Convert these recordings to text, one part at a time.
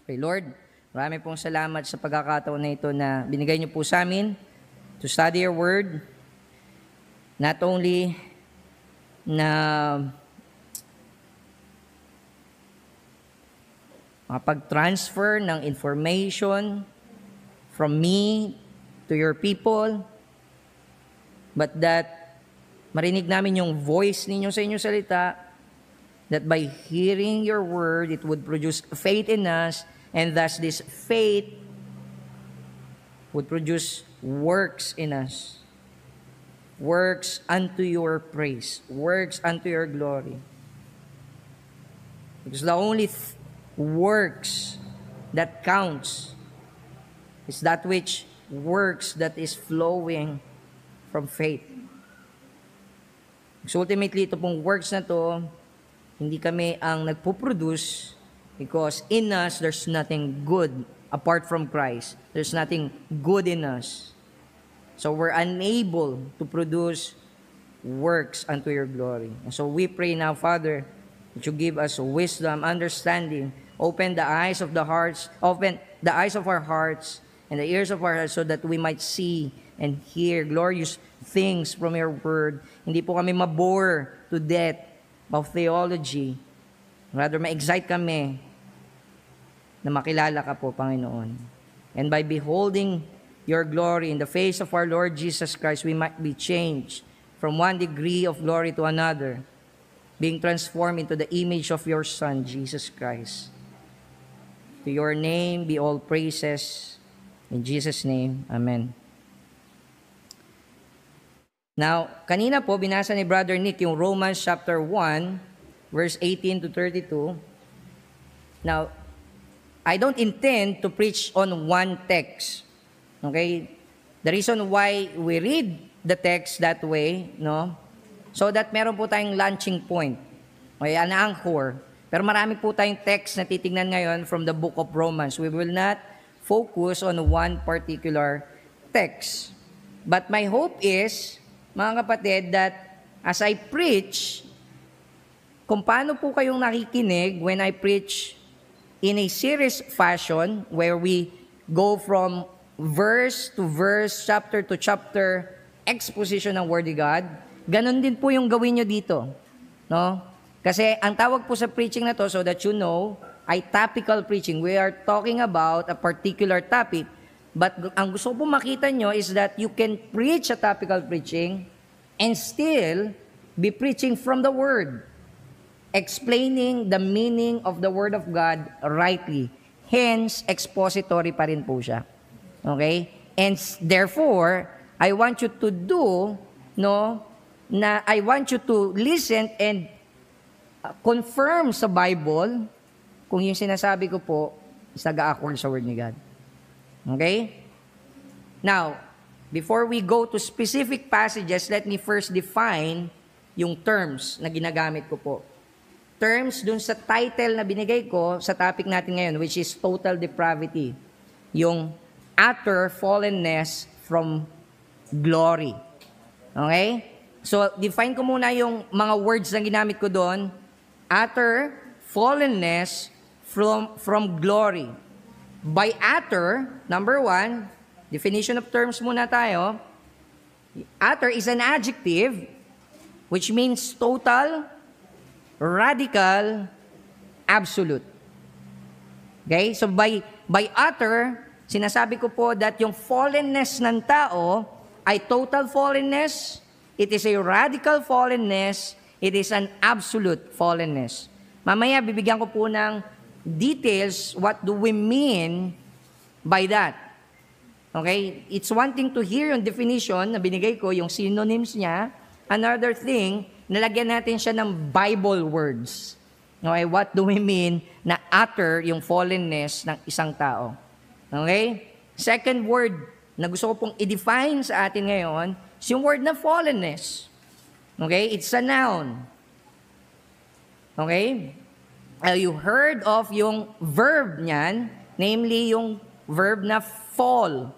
Pray. Lord, marami pong salamat sa pagkakataon na ito na binigay niyo po sa amin to study your word. Not only na makapag-transfer ng information from me to your people, but that marinig namin yung voice ninyo sa inyong salita, that by hearing your word, it would produce faith in us, and thus this faith would produce works in us. Works unto your praise. Works unto your glory. Because the only works that counts is that which works that is flowing from faith. So ultimately, ito pong works na to, hindi kami ang nagpo-produce because in us, there's nothing good apart from Christ. There's nothing good in us. So we're unable to produce works unto your glory. And so we pray now, Father, that you give us wisdom, understanding, open the eyes of the hearts, open the eyes of our hearts and the ears of our hearts so that we might see and hear glorious things from your word. Hindi po kami mabore to death of theology. Rather, ma-excite kami na makilala ka po, Panginoon. And by beholding your glory in the face of our Lord Jesus Christ, we might be changed from one degree of glory to another, being transformed into the image of your Son, Jesus Christ. To your name be all praises. In Jesus' name, Amen. Now, kanina po, binasa ni Brother Nick yung Romans chapter 1, verse 18 to 32. Now, I don't intend to preach on one text. Okay? The reason why we read the text that way, no? So that meron po tayong launching point. Okay, an anchor. Pero marami po tayong text na titingnan ngayon from the book of Romans. We will not focus on one particular text. But my hope is, mga kapatid, that as I preach, kung paano po kayong nakikinig when I preach in a serious fashion, where we go from verse to verse, chapter to chapter, exposition ng Word of God, ganun din po yung gawin nyo dito. No? Kasi ang tawag po sa preaching na to, so that you know, ay topical preaching. We are talking about a particular topic. But ang gusto po makita nyo is that you can preach a topical preaching and still be preaching from the Word, explaining the meaning of the Word of God rightly. Hence, expository pa rin po siya. Okay? And therefore, I want you to do, I want you to listen and confirm sa Bible kung yung sinasabi ko po is nag-a-accord sa Word ni God. Okay? Now, before we go to specific passages, let me first define yung terms na ginagamit ko po. Terms dun sa title na binigay ko sa topic natin ngayon, which is total depravity. Yung utter fallenness from glory. Okay? So, define ko muna yung mga words na ginamit ko doon. Utter fallenness from glory. By utter, number one, definition of terms muna tayo. Utter is an adjective which means total, radical, absolute. Okay? So by utter, sinasabi ko po that yung fallenness ng tao ay total fallenness, it is a radical fallenness, it is an absolute fallenness. Mamaya bibigyan ko po ng details, what do we mean by that? Okay? It's one thing to hear yung definition na binigay ko, yung synonyms niya. Another thing, nalagyan natin siya ng Bible words. Okay? What do we mean na utter yung fallenness ng isang tao? Okay? Second word na gusto ko pong i-define sa atin ngayon is yung word na fallenness. Okay? It's a noun. Okay? You heard of yung verb niyan, namely yung verb na fall.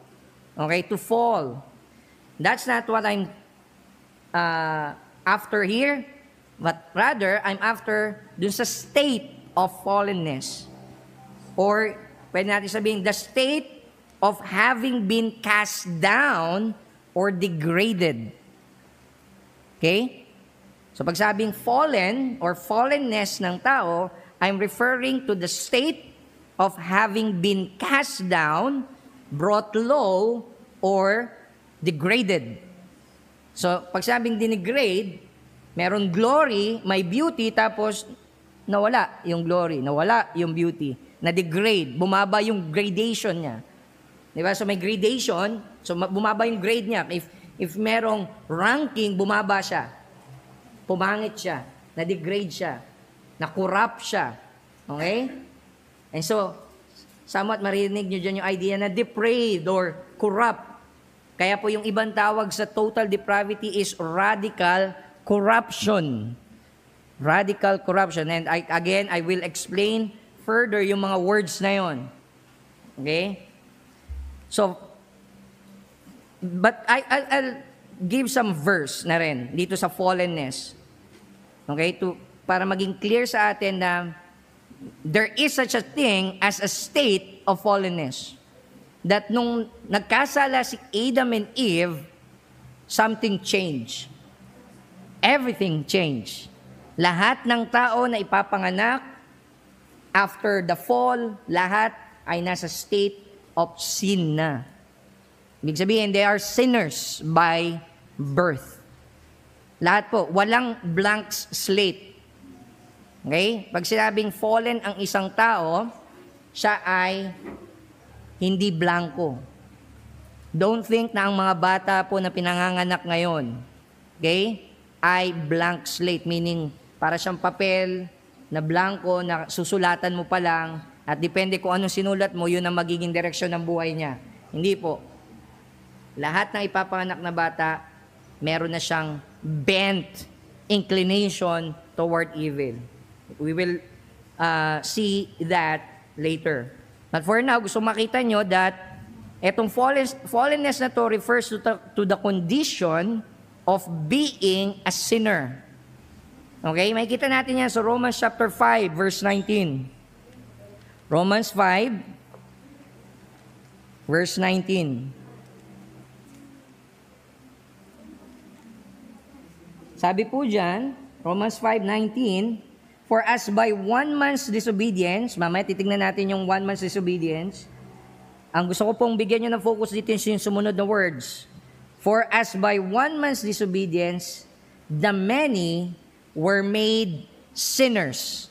Okay, to fall. That's not what I'm after here, but rather, I'm after dun sa state of fallenness. Or pwede natin sabihin, the state of having been cast down or degraded. Okay? So pag sabing fallen or fallenness ng tao, I'm referring to the state of having been cast down, brought low, or degraded. So pag sabing denigrade, meron glory, may beauty, tapos nawala yung glory, nawala yung beauty, na-degrade, bumaba yung gradation niya. Diba? So may gradation, so bumaba yung grade niya. If merong ranking, bumaba siya. Pumangit siya, na-degrade siya, na-corrupt siya. Okay? And so, somewhat marinig nyo dyan yung idea na depraved or corrupt. Kaya po yung ibang tawag sa total depravity is radical corruption. Radical corruption. And I will explain further yung mga words na yon. Okay? So, but I'll give some verse na rin dito sa fallenness. Okay? Para maging clear sa atin na there is such a thing as a state of fallenness. That nung nagkasala si Adam and Eve, something changed. Everything changed. Lahat ng tao na ipapanganak after the fall, lahat ay nasa state of sin na. Ibig sabihin, they are sinners by birth. Lahat po, walang blank slate. Okay? Pag sinabing fallen ang isang tao, siya ay hindi blanco. Don't think na ang mga bata po na pinanganganak ngayon, okay, ay blank slate, meaning para siyang papel na blanco na susulatan mo pa lang at depende kung anong sinulat mo, yun ang magiging direksyon ng buhay niya. Hindi po. Lahat ng ipapanganak na bata, meron na siyang bent inclination toward evil. We will see that later. But for now, gusto makita nyo that etong fallenness na to refers to the condition of being a sinner. Okay? Makikita natin yan sa Romans chapter 5, verse 19. Romans 5, verse 19. Sabi po dyan, Romans 5:19, for as by one man's disobedience, mamaya titignan natin yung one man's disobedience, ang gusto ko pong bigyan nyo ng focus dito yung sumunod na words. For as by one man's disobedience, the many were made sinners.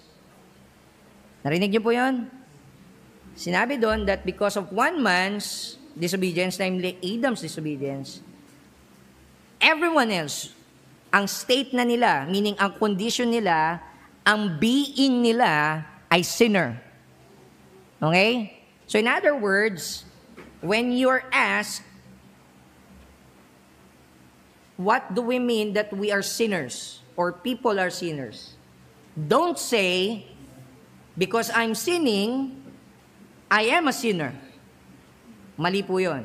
Narinig nyo po yun? Sinabi doon that because of one man's disobedience, namely Adam's disobedience, everyone else, ang state na nila, meaning ang condition nila, ang being nila ay sinner. Okay? So in other words, when you're asked, what do we mean that we are sinners or people are sinners? Don't say, because I'm sinning, I am a sinner. Mali po yun.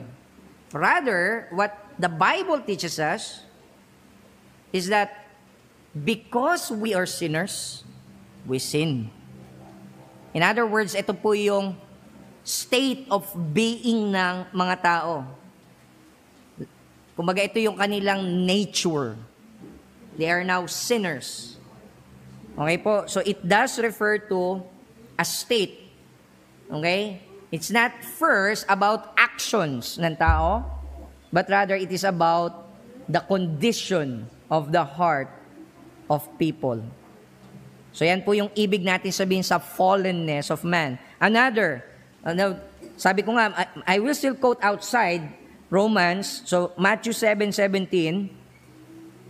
Rather, what the Bible teaches us is that because we are sinners, we sin. In other words, ito po yung state of being ng mga tao. Kumbaga, ito yung kanilang nature. They are now sinners. Okay po? So, it does refer to a state. Okay? It's not first about actions ng tao, but rather it is about the condition of the heart of people. So yan po yung ibig natin sabihin sa fallenness of man. Another, sabi ko nga, I will still quote outside Romans, so Matthew 7:17.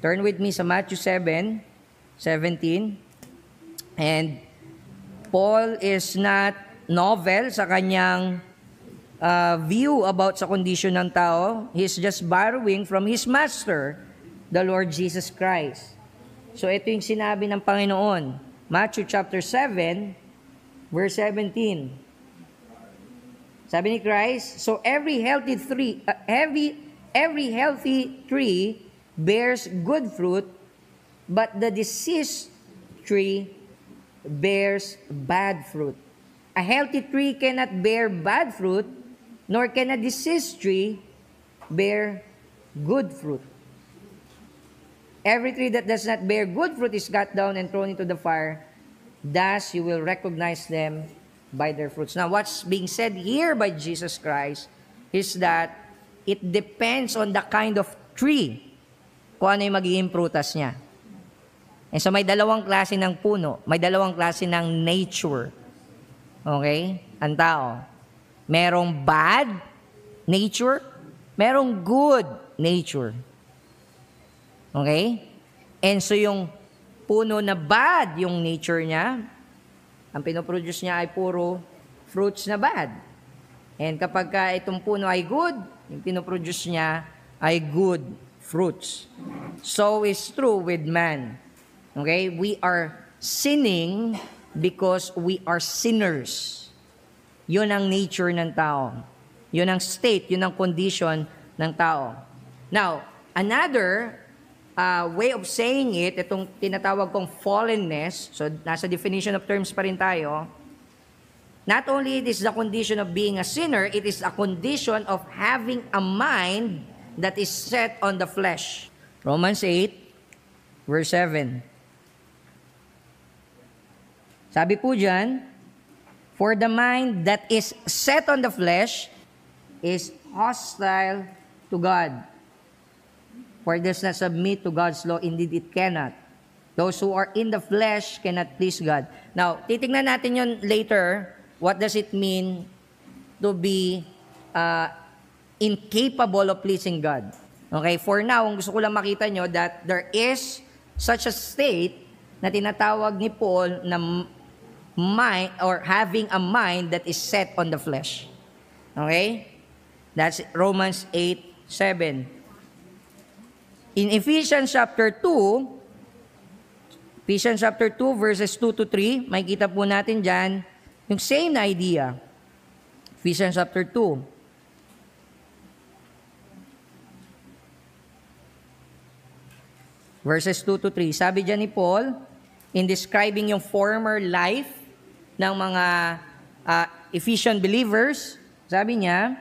Turn with me sa Matthew 7:17. And Paul is not novel sa kanyang view about sa condition ng tao. He's just borrowing from his master, the Lord Jesus Christ. So ito yung sinabi ng Panginoon. Matthew chapter 7, verse 17. Sabi ni Christ, so every healthy tree bears good fruit, but the diseased tree bears bad fruit. a healthy tree cannot bear bad fruit, nor can a diseased tree bear good fruit. Every tree that does not bear good fruit is cut down and thrown into the fire. Thus you will recognize them by their fruits. Now, what's being said here by Jesus Christ is that it depends on the kind of tree kung ano yung magiging prutas niya. And so may dalawang klase ng puno, may dalawang klase ng nature. Okay? Ang tao. Merong bad nature, merong good nature. Okay? And so yung puno na bad yung nature niya, ang pinoproduce niya ay puro fruits na bad. And kapag itong puno ay good, yung pinoproduce niya ay good fruits. So is true with man. Okay? We are sinning because we are sinners. Yun ang nature ng tao. Yun ang state, yun ang condition ng tao. Now, another way of saying it, itong tinatawag kong fallenness, so nasa definition of terms pa rin tayo, not only it is the condition of being a sinner, it is a condition of having a mind that is set on the flesh. Romans 8, verse 7. Sabi po dyan, for the mind that is set on the flesh is hostile to God. For it does not submit to God's law, indeed it cannot. Those who are in the flesh cannot please God. Now, titingnan natin yun later. What does it mean to be incapable of pleasing God? Okay, for now, gusto ko lang makita nyo that there is such a state na tinatawag ni Paul na mind or having a mind that is set on the flesh. Okay? That's Romans 8:7. In Ephesians chapter 2, verses 2 to 3, makikita po natin dyan yung same na idea. Ephesians chapter 2. Verses 2 to 3. Sabi dyan ni Paul, in describing yung former life ng mga Ephesian believers, sabi niya,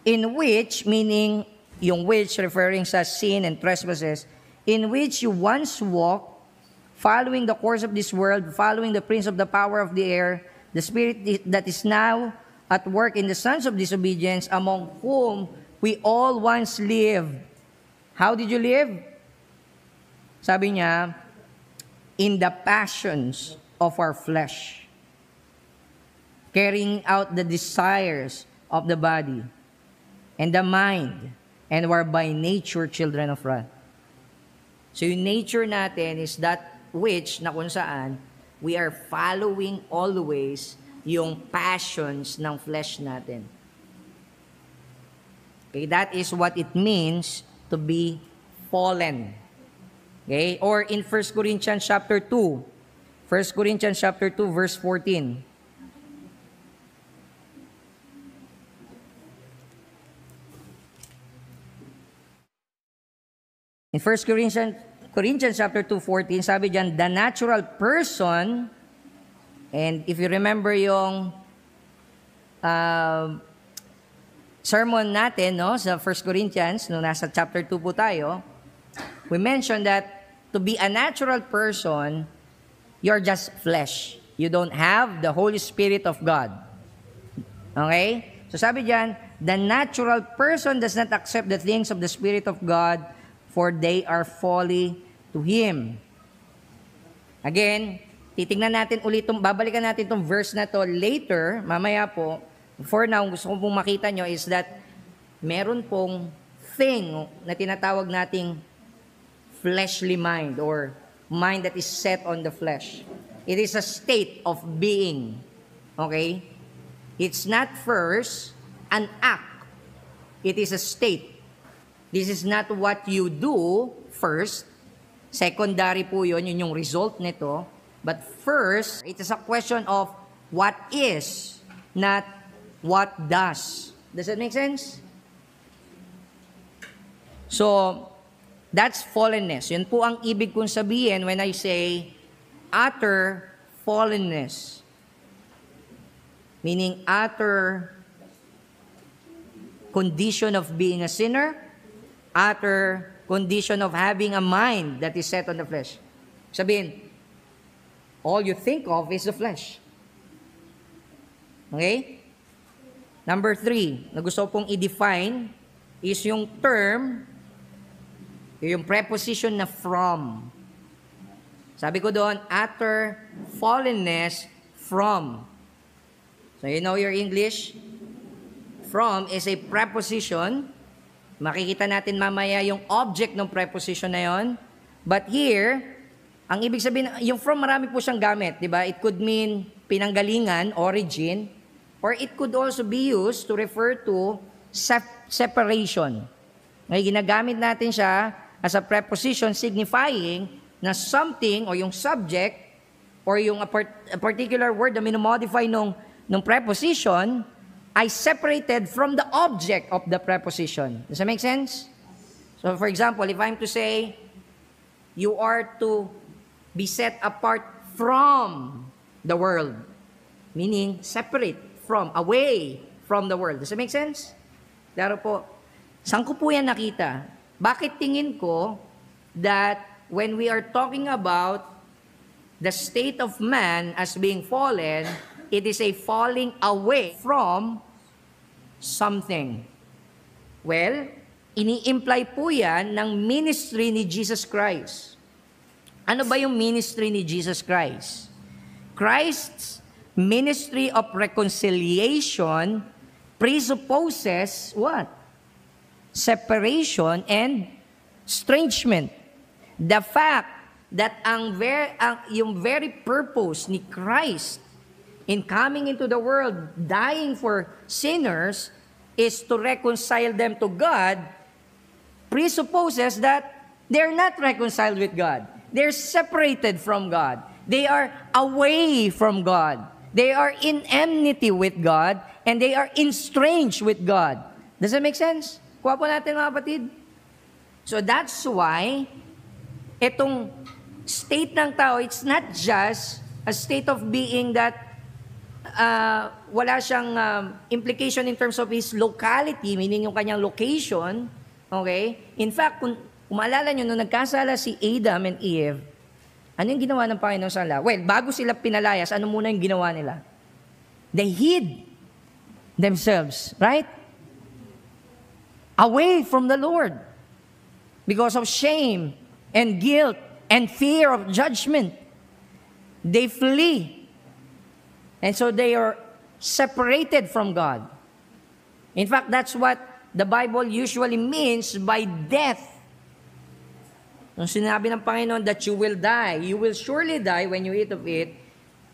in which, meaning yung which referring sa sin and trespasses, in which you once walked, following the course of this world, following the prince of the power of the air, the spirit that is now at work in the sons of disobedience, among whom we all once lived. How did you live? Sabi niya, in the passions of our flesh, carrying out the desires of the body and the mind, and were by nature children of wrath. So yung nature natin is that which na kung saan we are following always yung passions ng flesh natin. Okay, that is what it means to be fallen. Okay, or in 1 Corinthians chapter 2, 1 Corinthians chapter 2 verse 14. In 1 Corinthians chapter 2:14, sabi diyan, the natural person, and if you remember yung sermon natin, no, sa 1 Corinthians, no, nasa chapter 2 po tayo, we mentioned that to be a natural person, you're just flesh. You don't have the Holy Spirit of God. Okay? So sabi diyan, the natural person does not accept the things of the Spirit of God, for they are folly to him. Again, titingnan natin ulit, babalikan natin itong verse na to later, mamaya po. For now, gusto ko pong makita nyo is that meron pong thing na tinatawag nating fleshly mind or mind that is set on the flesh. It is a state of being. Okay? It's not first an act. It is a state. This is not what you do first. Secondary po yun yung result nito. But first, it is a question of what is, not what does. Does that make sense? So, that's fallenness. Yun po ang ibig kong sabihin when I say utter fallenness. meaning utter condition of being a sinner, utter condition of having a mind that is set on the flesh. Sabihin, all you think of is the flesh. Okay? Number 3, na gusto pong i-define is yung term, yung preposition na from. Sabi ko doon, utter fallenness from. So you know your English? From is a preposition. Makikita natin mamaya yung object ng preposition na yon. But here, ang ibig sabihin, yung from marami po siyang gamit, di ba? It could mean pinanggalingan, origin, or it could also be used to refer to separation. Ngayon, ginagamit natin siya as a preposition signifying na something o yung subject or yung a particular word na minomodify nung preposition ay separated from the object of the preposition. Does that make sense? So for example, if I'm to say, you are to be set apart from the world, meaning separate from, away from the world. Does that make sense? Laro po, saan ko po yan nakita? Bakit tingin ko that when we are talking about the state of man as being fallen, it is a falling away from something? Well, ini-imply po yan ng ministry ni Jesus Christ. Ano ba yung ministry ni Jesus Christ? Christ's ministry of reconciliation presupposes what? Separation and estrangement. The fact that yung very purpose ni Christ in coming into the world, dying for sinners, is to reconcile them to God, presupposes that they're not reconciled with God. They're separated from God. They are away from God. They are in enmity with God, and they are estranged with God. Does that make sense? Kuha po natin mga kapatid. So that's why itong state ng tao, it's not just a state of being that wala siyang implication in terms of his locality, meaning yung kanyang location. Okay? In fact, kung maalala nyo, nung nagkasala si Adam and Eve, ano yung ginawa ng Panginoon sa kanila? Well, bago sila pinalayas, ano muna yung ginawa nila? They hid themselves, right? Away from the Lord. Because of shame and guilt and fear of judgment. They flee. And so they are separated from God. In fact, that's what the Bible usually means by death. Nung sinabi ng Panginoon that you will die, you will surely die when you eat of it,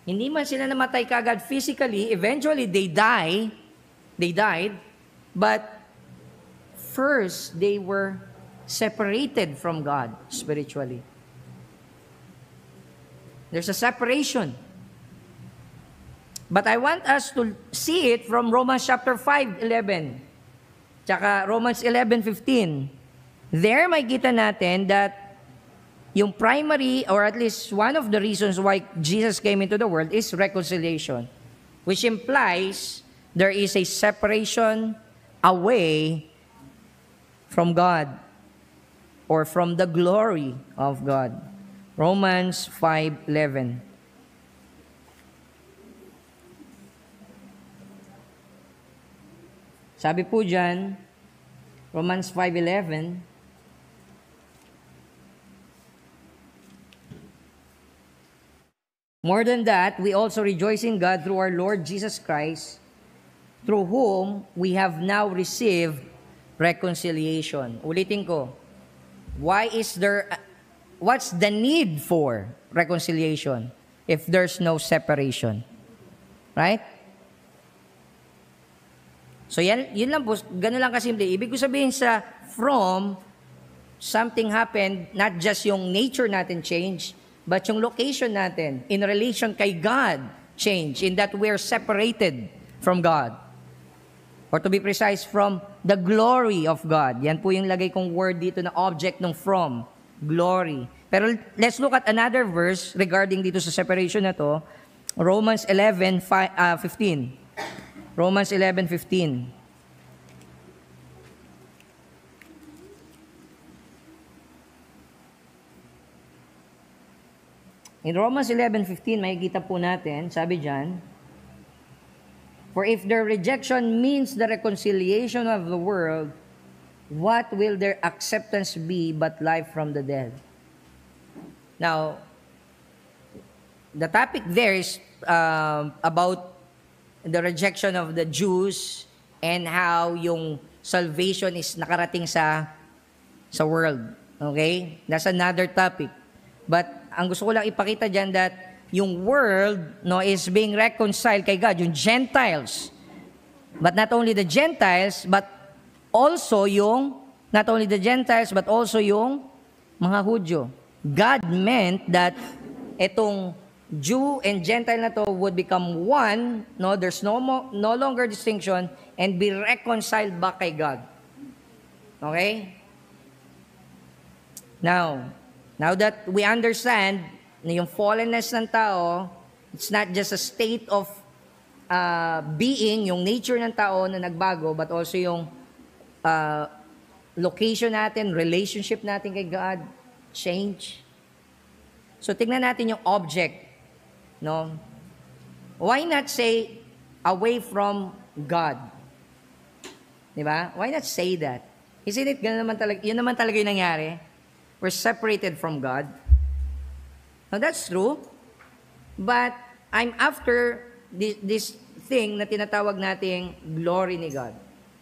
hindi man sila namatay kagad physically, eventually they died, but first they were separated from God spiritually. There's a separation. But I want us to see it from Romans chapter 5:11. Tsaka Romans 11:15. There makikita natin that yung primary, or at least one of the reasons why Jesus came into the world is reconciliation, which implies there is a separation away from God or from the glory of God. Romans 5:11. Sabi po dyan, Romans 5:11, more than that, we also rejoice in God through our Lord Jesus Christ, through whom we have now received reconciliation. Ulitin ko, what's the need for reconciliation if there's no separation? Right? So yun lang po, ganun lang kasimple. Ibig ko sabihin sa from, something happened, not just yung nature natin change, but yung location natin in relation kay God change, in that we're separated from God. Or to be precise, from the glory of God. Yan po yung lagay kong word dito na object ng from, glory. Pero let's look at another verse regarding dito sa separation na to, Romans 11:15. Romans 11:15. In Romans 11:15, makikita po natin, sabi diyan, for if their rejection means the reconciliation of the world, what will their acceptance be but life from the dead? Now, the topic there is about the rejection of the Jews and how yung salvation is nakarating sa world. Okay? That's another topic. But ang gusto ko lang ipakita dyan that yung world is being reconciled kay God, yung Gentiles. But not only the Gentiles, but also yung, not only the Gentiles, but also yung mga Hudyo. God meant that itong Jew and Gentile na to would become one, there's no longer distinction, and be reconciled back kay God. Okay? Now that we understand na yung fallenness ng tao, it's not just a state of being, yung nature ng tao na nagbago, but also yung location natin, relationship natin kay God, change. So, tignan natin yung object. No? Why not say, away from God? Diba? Why not say that? Isn't it, yun naman talaga yung nangyari? We're separated from God. Now, that's true. But, I'm after this thing na tinatawag nating glory ni God.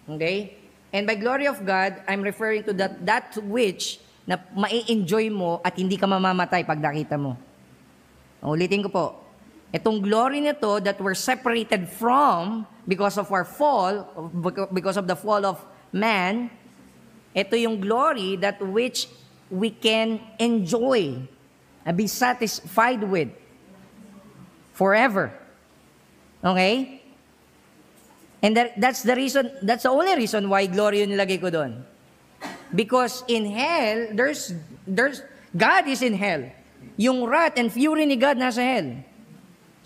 Okay? And by glory of God, I'm referring to that which na mai-enjoy mo at hindi ka mamamatay pag nakita mo. Ulitin ko po. Itong glory nito that we're separated from because of our fall, because of the fall of man, ito yung glory that which we can enjoy and be satisfied with forever. Okay? And that's the reason, that's the only reason why glory yung nilagay ko doon. Because in hell, there's God is in hell. Yung wrath and fury ni God nasa hell.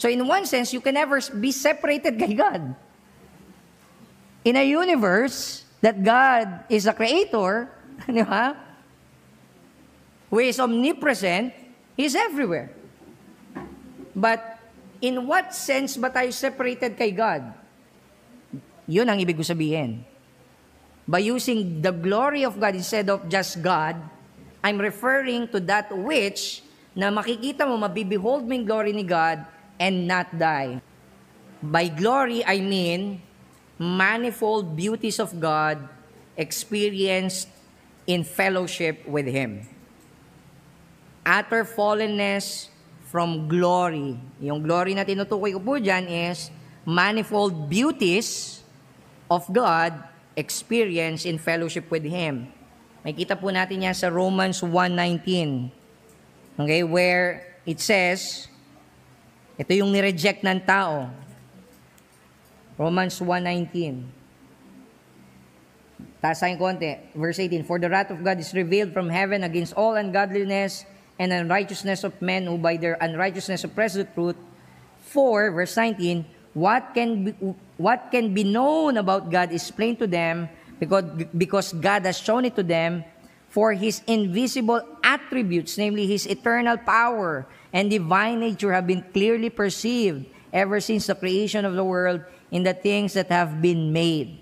So in one sense, you can never be separated kay God. In a universe that God is a creator, di ba? Who is omnipresent, He's everywhere. But in what sense ba tayo separated kay God? Yun ang ibig ko sabihin. By using the glory of God instead of just God, I'm referring to that which na makikita mo, mabibehold mo yung glory ni God and not die. By glory, I mean manifold beauties of God experienced in fellowship with Him. Utter fallenness from glory. Yung glory na tinutukoy ko po dyan is manifold beauties of God experience in fellowship with Him. Makikita po natin yan sa Romans 1:19. Okay, where it says, ito yung nireject ng tao. Romans 1:19. Tasayin konti. Verse 18, for the wrath of God is revealed from heaven against all ungodliness and unrighteousness of men who by their unrighteousness oppress the truth. For, verse 19, what can be known about God is plain to them because God has shown it to them, for His invisible attributes, namely His eternal power and divine nature, have been clearly perceived ever since the creation of the world in the things that have been made.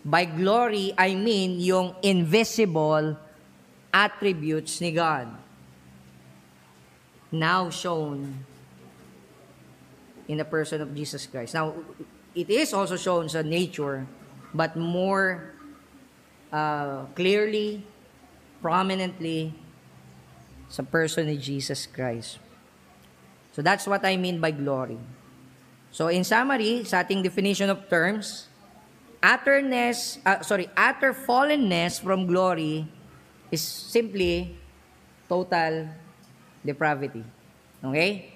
By glory, I mean yung invisible attributes ni God, now shown in the person of Jesus Christ. Now, it is also shown sa nature, but more clearly, prominently, sa person ni Jesus Christ. So that's what I mean by glory. So in summary, sa ating definition of terms, utter fallenness from glory is simply total depravity. Okay?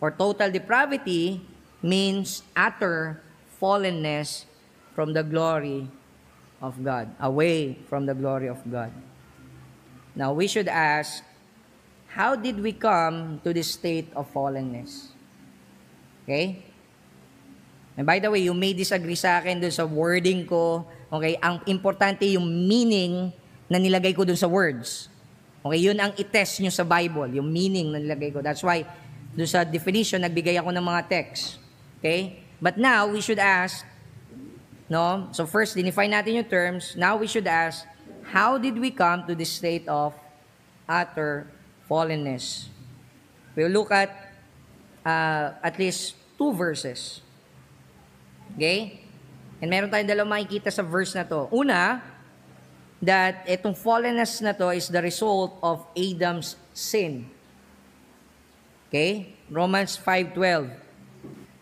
Or total depravity means utter fallenness from the glory of God, away from the glory of God. Now, we should ask, how did we come to this state of fallenness? Okay? And by the way, you may disagree sa akin dun sa wording ko. Okay? Ang importante yung meaning na nilagay ko dun sa words. Okay? Yun ang i-test nyo sa Bible, yung meaning na nilagay ko. That's why, dun sa definition, nagbigay ako ng mga text. Okay? But now, we should ask, no? So first, define natin yung terms. Now, we should ask, how did we come to this state of utter fallenness? We'll look at least 2 verses. Okay? And meron tayong dalawang makikita sa verse na to. Una, that itong fallenness na to is the result of Adam's sin. Okay? Romans 5:12.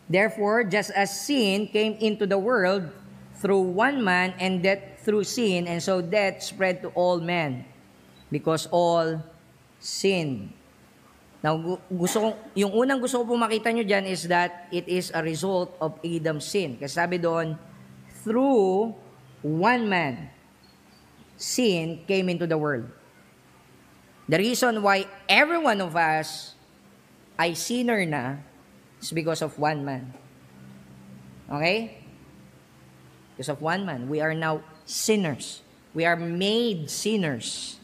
Therefore, just as sin came into the world through one man, and death through sin, and so death spread to all men, because all sinned. Now, yung unang gusto ko pong makita nyo dyan is that it is a result of Adam's sin. Kasi sabi doon, through one man, sin came into the world. The reason why every one of us ay sinner na is because of one man. Okay? Because of one man. We are now sinners. We are made sinners.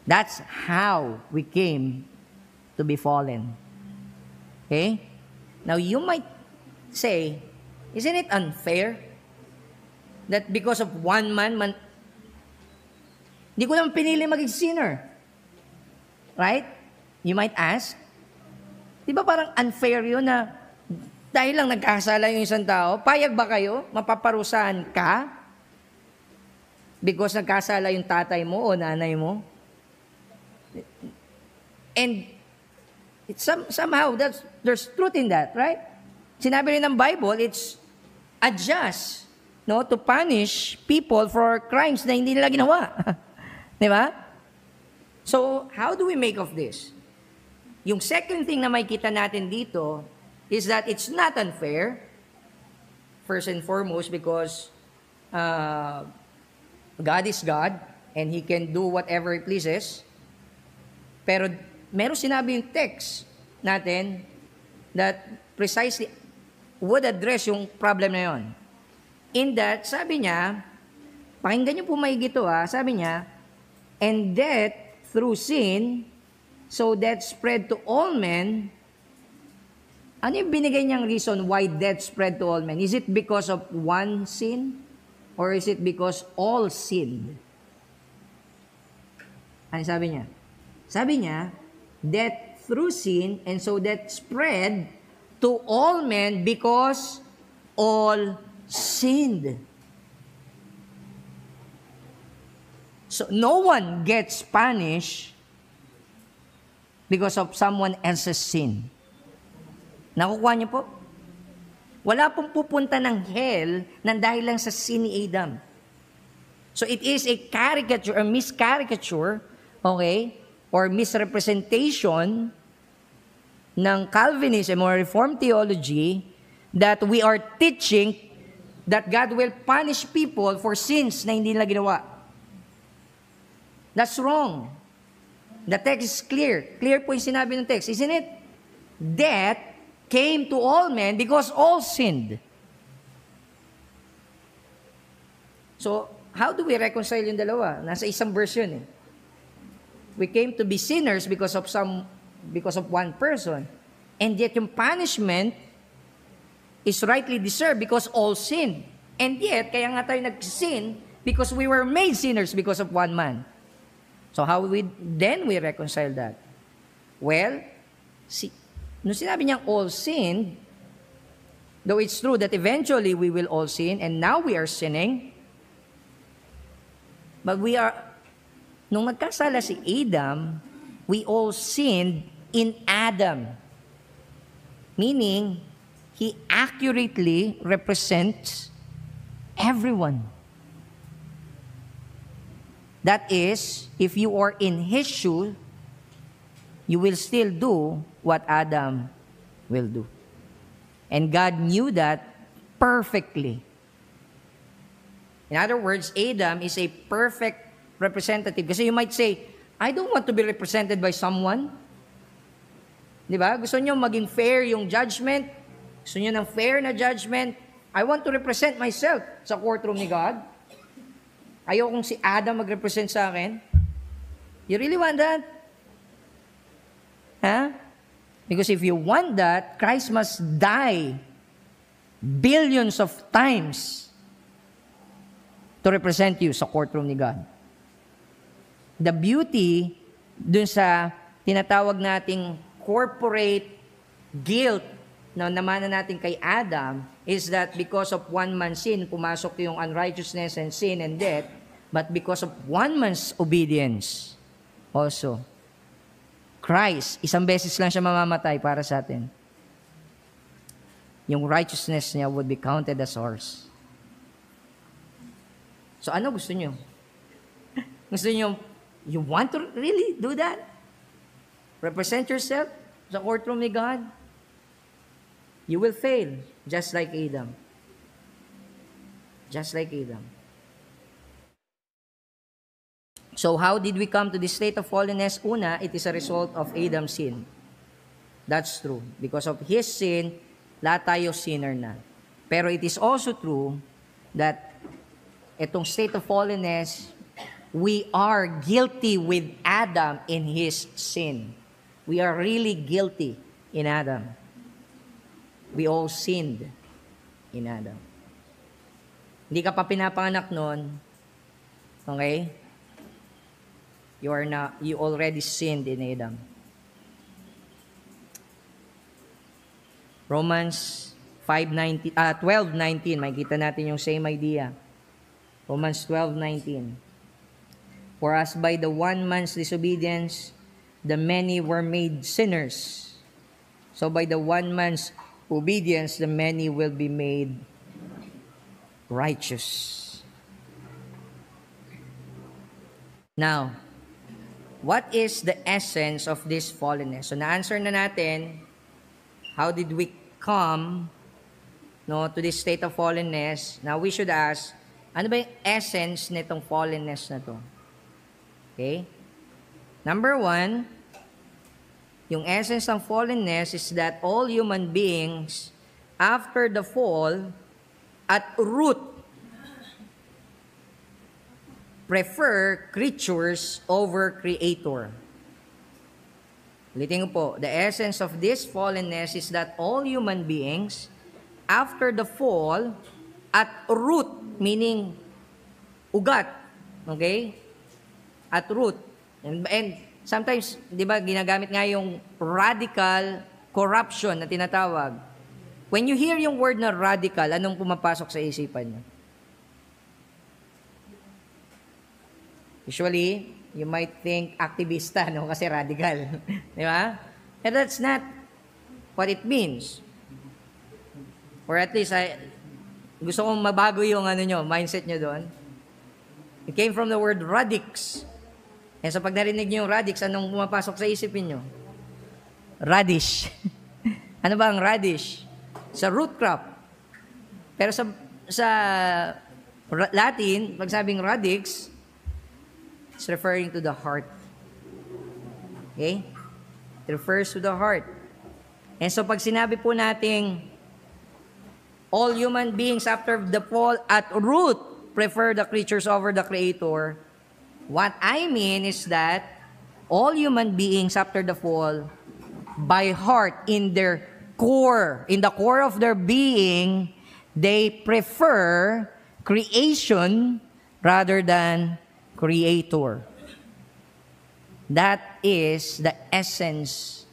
That's how we came to be fallen. Okay? Now, you might say, isn't it unfair that because of one man, di ko lang pinili maging sinner? Right? You might ask, di ba parang unfair yun na dahil lang nagkasala yung isang tao, payag ba kayo? Mapaparusahan ka? Because nagkasala yung tatay mo o nanay mo? And it's somehow there's truth in that, right? Sinabi rin ng Bible, it's adjust, no, to punish people for crimes na hindi nila ginawa. Di ba? So, how do we make of this? Yung second thing na makikita natin dito is that it's not unfair, first and foremost, because God is God and He can do whatever He pleases. Pero meron sinabi yung text natin that precisely would address yung problem na yon. In that, sabi niya, pakinggan niyo po maigi ito, sabi niya, and death through sin, so death spread to all men. Ano yung binigay niyang reason why death spread to all men? Is it because of one sin? Or is it because all sinned? Ano sabi niya? Sabi niya, death through sin, and so death spread to all men because all sinned. So no one gets punished because of someone else's sin. Nakukuha niyo po? Wala pong pupunta ng hell nang dahil lang sa sin ni Adam. So it is a caricature, a miscaricature, okay, or misrepresentation ng Calvinism or Reformed theology that we are teaching that God will punish people for sins na hindi nila ginawa. That's wrong. The text is clear. Clear po yung sinabi ng text, isn't it? Death came to all men because all sinned. So, how do we reconcile yung dalawa? Nasa isang verse yun eh. We came to be sinners because of one person. And yet yung punishment is rightly deserved because all sin. And yet, kaya nga tayo nag-sin because we were made sinners because of one man. So how we reconcile that? Well, nung sinabi niyang all sin, though it's true that eventually we will all sin, and now we are sinning, but nung nagkasala si Adam, we all sinned in Adam. Meaning, he accurately represents everyone. That is, if you are in his shoe, you will still do what Adam will do. And God knew that perfectly. In other words, Adam is a perfect representative. Kasi you might say, I don't want to be represented by someone. Di ba? Gusto nyo maging fair yung judgment? Gusto nyo ng fair na judgment? I want to represent myself sa courtroom ni God. Ayaw kong si Adam mag-represent sa akin. You really want that? Huh? Because if you want that, Christ must die billions of times to represent you sa courtroom ni God. The beauty dun sa tinatawag nating corporate guilt na namanan natin kay Adam is that because of one man's sin, pumasok yung unrighteousness and sin and death, but because of one man's obedience, also, Christ, isang beses lang siya mamamatay para sa atin. Yung righteousness niya would be counted as ours. So ano gusto niyo? Gusto niyo, you want to really do that? Represent yourself sa courtroom ni God? You will fail, just like Adam. Just like Adam. So how did we come to this state of fallenness? Una, it is a result of Adam's sin. That's true. Because of his sin, lahat tayo sinner na. Pero it is also true that itong state of fallenness, we are guilty with Adam in his sin. We are really guilty in Adam. We all sinned in Adam. Hindi ka pa pinapanganak nun, okay? You already sinned in Adam. Romans 12:19, makikita natin yung same idea. Romans 12:19. For as by the one man's disobedience, the many were made sinners, so by the one man's obedience, the many will be made righteous. Now, what is the essence of this fallenness? So, na-answer na natin, how did we come to this state of fallenness? Now, we should ask, ano ba yung essence nitong fallenness na to? Okay? Number 1, yung essence ng fallenness is that all human beings, after the fall, at root, prefer creatures over Creator. Ulitin ko po, the essence of this fallenness is that all human beings, after the fall, at root, meaning ugat, okay? At root. And sometimes, di ba, ginagamit nga yung radical corruption na tinatawag. When you hear yung word na radical, anong pumapasok sa isipan niyo? Usually, you might think aktivista, no? Kasi radical. Di ba? And that's not what it means. Or at least, gusto kong mabago yung mindset nyo doon. It came from the word radix. And so pag narinig nyo yung radix, anong pumapasok sa isipin nyo? Radish. Ano ba ang radish? Sa root crop. Pero sa Latin, pag sabing radix, it's referring to the heart. Okay? It refers to the heart. And so pag sinabi po nating all human beings after the fall at root prefer the creatures over the Creator, what I mean is that all human beings after the fall, by heart, in their core, in the core of their being, they prefer creation rather than Creator. That is the essence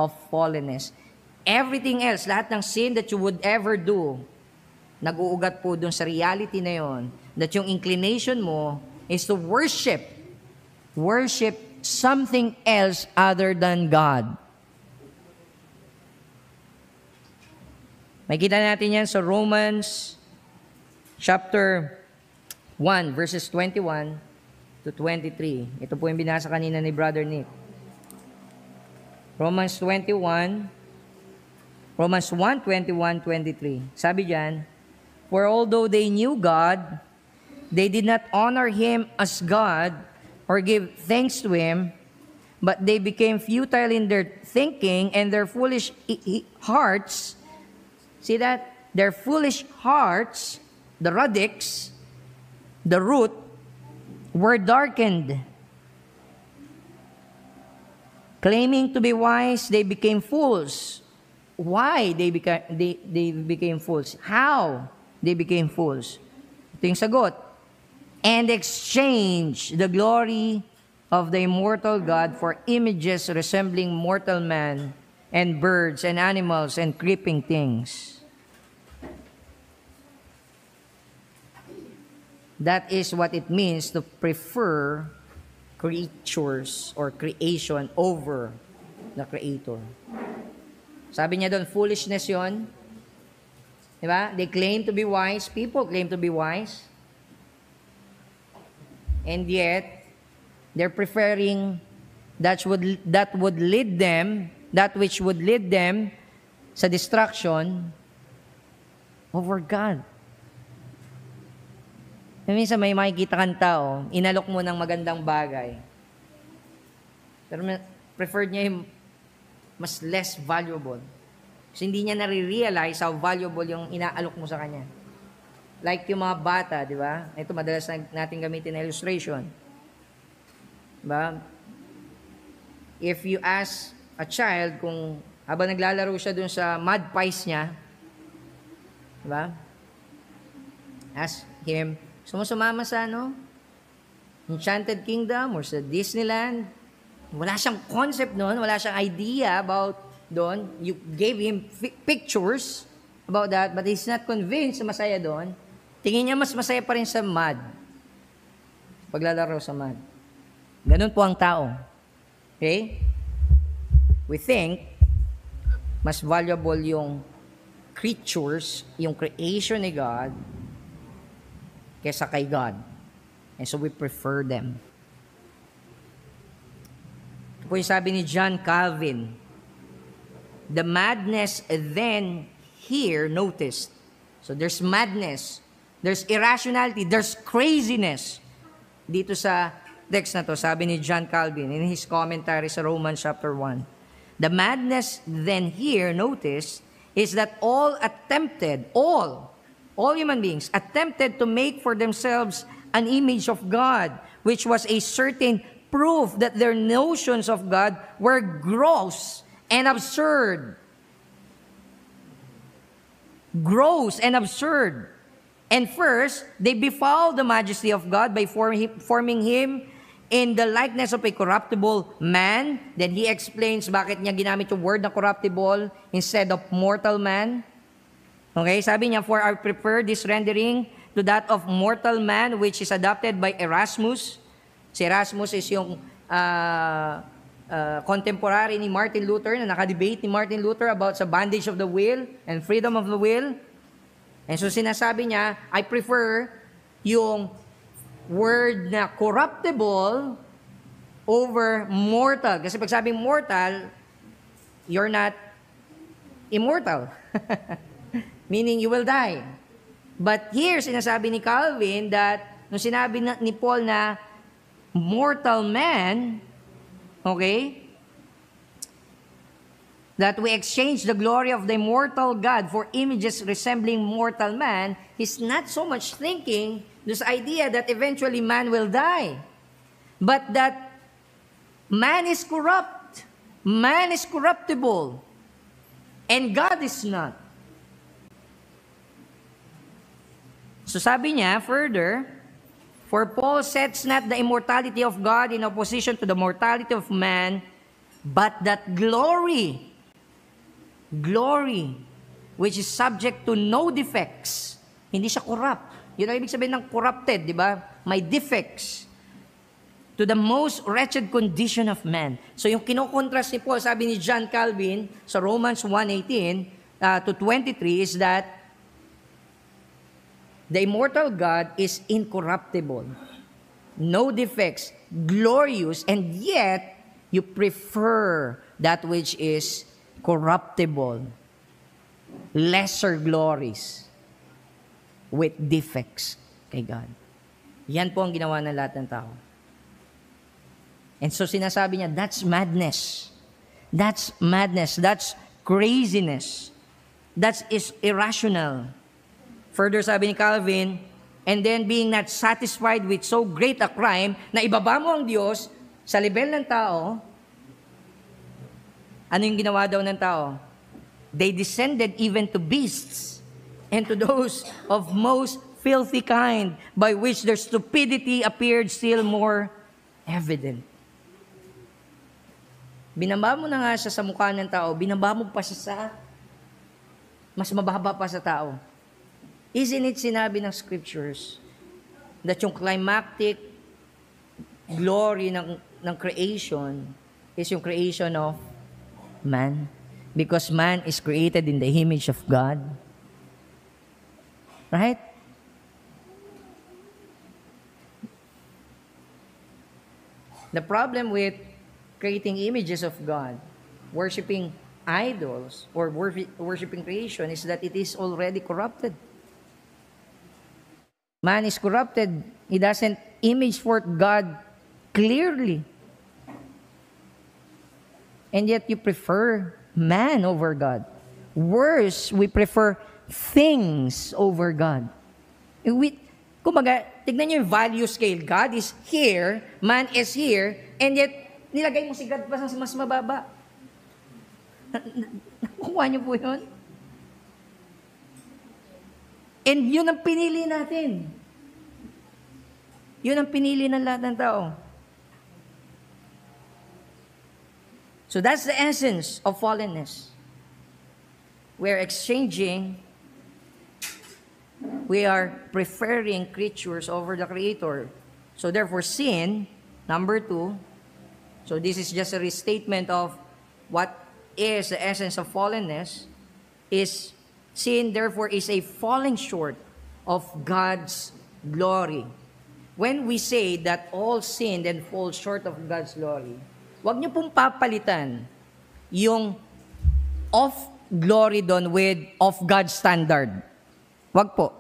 of fallenness. Everything else, lahat ng sin that you would ever do, nag-uugat po dun sa reality na yon, that yung inclination mo is to worship something else other than God. Makita natin yan sa Romans chapter 1, verses 21 to 23. Ito po yung binasa kanina ni Brother Nick. Romans 1, 21, 23. Sabi diyan, for although they knew God, they did not honor Him as God or give thanks to Him, but they became futile in their thinking, and their foolish hearts See that? Their foolish hearts, the radix, the root, were darkened. Claiming to be wise, they became fools. Why they became fools? How they became fools? Ito yung sagot. And exchange the glory of the immortal God for images resembling mortal man and birds and animals and creeping things. That is what it means to prefer creatures or creation over the Creator. Sabi niya doon, foolishness yon. Diba? They claim to be wise. People claim to be wise. And yet, they're preferring that which would lead them sa destruction over God. Minsan may makikita kang tao, inalok mo ng magandang bagay. Pero preferred niya yung mas less valuable. Kasi hindi niya nare-realize how valuable yung inaalok mo sa kanya. Like yung mga bata, di ba? Ito madalas natin gamitin na illustration. Diba? If you ask a child kung habang naglalaro siya dun sa mud pies niya, diba? Ask him, sumusumama sa Enchanted Kingdom or sa Disneyland. Wala siyang concept noon, wala siyang idea about doon. You gave him pictures about that, but he's not convinced na masaya doon. Tingin niya mas masaya pa rin sa mud. Paglalaro sa mud. Ganun po ang tao. Okay? We think mas valuable yung creatures, yung creation ni God, kesa kay God. And so we prefer them. Ito po yung sabi ni John Calvin. The madness then here noticed. So there's madness, there's irrationality, there's craziness. Dito sa text na to, sabi ni John Calvin in his commentary sa Romans chapter 1. The madness then here noticed is that all human beings attempted to make for themselves an image of God, which was a certain proof that their notions of God were gross and absurd. Gross and absurd. And first, they befoul the majesty of God by forming Him in the likeness of a corruptible man. Then he explains bakit niya ginamit yung word na corruptible instead of mortal man. Okay, sabi niya, for I prefer this rendering to that of mortal man, which is adopted by Erasmus. Si Erasmus is yung contemporary ni Martin Luther, na nakadebate ni Martin Luther about sa bondage of the will and freedom of the will. And so sinasabi niya, I prefer yung word na corruptible over mortal. Kasi pag sabing mortal, you're not immortal. Meaning you will die. But here, sinasabi ni Calvin that, nung sinabi ni Paul na mortal man, okay, that we exchange the glory of the immortal God for images resembling mortal man, he's not so much thinking this idea that eventually man will die, but that man is corrupt, man is corruptible, and God is not. So sabi niya further, for Paul sets not the immortality of God in opposition to the mortality of man, but that glory, which is subject to no defects. Hindi siya corrupt. Yun ang ibig sabihin ng corrupted, di ba? May defects. To the most wretched condition of man. So yung kinokontrast ni Paul, sabi ni John Calvin sa Romans 1:18 to 23 is that the immortal God is incorruptible, no defects, glorious, and yet you prefer that which is corruptible, lesser glories, with defects kay God. Yan po ang ginawa ng lahat ng tao. And so sinasabi niya, that's madness. That's madness. That's craziness. That is irrational. Further, sabi ni Calvin, and then being not satisfied with so great a crime, na ibaba mo ang Diyos sa level ng tao, ano yung ginawa daw ng tao? They descended even to beasts and to those of most filthy kind, by which their stupidity appeared still more evident. Binaba mo na nga siya sa mukha ng tao, binaba mo pa siya sa mas mababa pa sa tao. Isn't it sinabi ng scriptures that yung climactic glory ng creation is yung creation of man? Because man is created in the image of God. Right? The problem with creating images of God, worshiping idols, or worshiping creation is that it is already corrupted. Man is corrupted. He doesn't image forth God clearly. And yet you prefer man over God. Worse, we prefer things over God. Kumbaga, tignan nyo yung value scale. God is here, man is here, and yet, nilagay mo si God pa sa mas mababa. Nakuha nyo po yun? And yun ang pinili natin. Yun ang pinili ng lahat ng tao. So that's the essence of fallenness. We're exchanging, we are preferring creatures over the Creator. So therefore, sin, number 2, so this is just a restatement of what is the essence of fallenness, is sin therefore is a falling short of God's glory. When we say that all sinned and fall short of God's glory, wag niyo pong papalitan yung of glory doon with of God's standard. Wag po.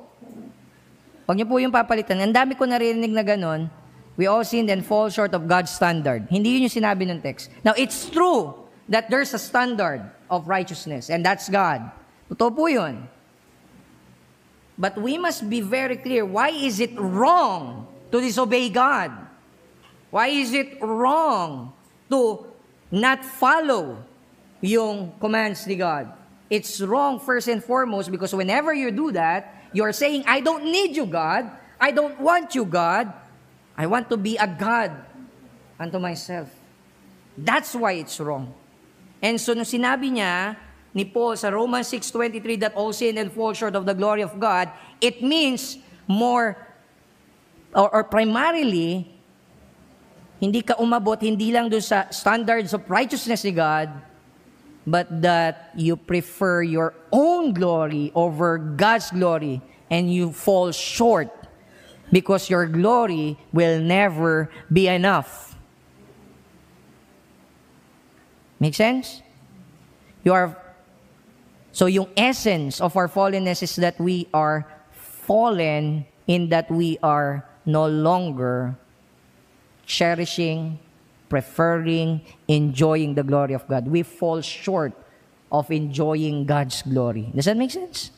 Wag niyo po yung papalitan. Ang dami ko narinig na ganon, we all sinned and fall short of God's standard. Hindi yun yung sinabi ng text. Now, it's true that there's a standard of righteousness, and that's God. Totoo po yun. But we must be very clear, why is it wrong to disobey God? Why is it wrong to not follow yung commands ni God? It's wrong first and foremost because whenever you do that, you're saying, I don't need you, God. I don't want you, God. I want to be a God unto myself. That's why it's wrong. And so, nung sinabi niya ni Paul sa Romans 6:23 that all sin and fall short of the glory of God, it means more, or primarily, hindi ka umabot, hindi lang doon sa standards of righteousness ni God, but that you prefer your own glory over God's glory, and you fall short because your glory will never be enough. Make sense? So yung essence of our fallenness is that we are fallen in that we are no longer cherishing, preferring, enjoying the glory of God. We fall short of enjoying God's glory. Does that make sense?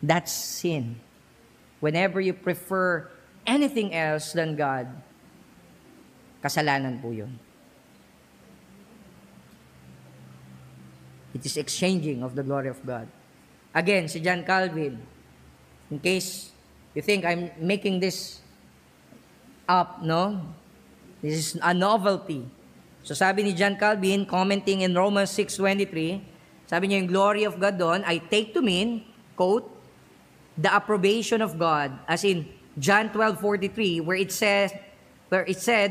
That's sin. Whenever you prefer anything else than God, kasalanan po yun. It is exchanging of the glory of God. Again, si John Calvin, in case you think I'm making this up, no? This is a novelty. So sabi ni John Calvin, commenting in Romans 6:23, sabi niya yung glory of God doon, I take to mean, quote, the approbation of God, as in John 12:43, where it said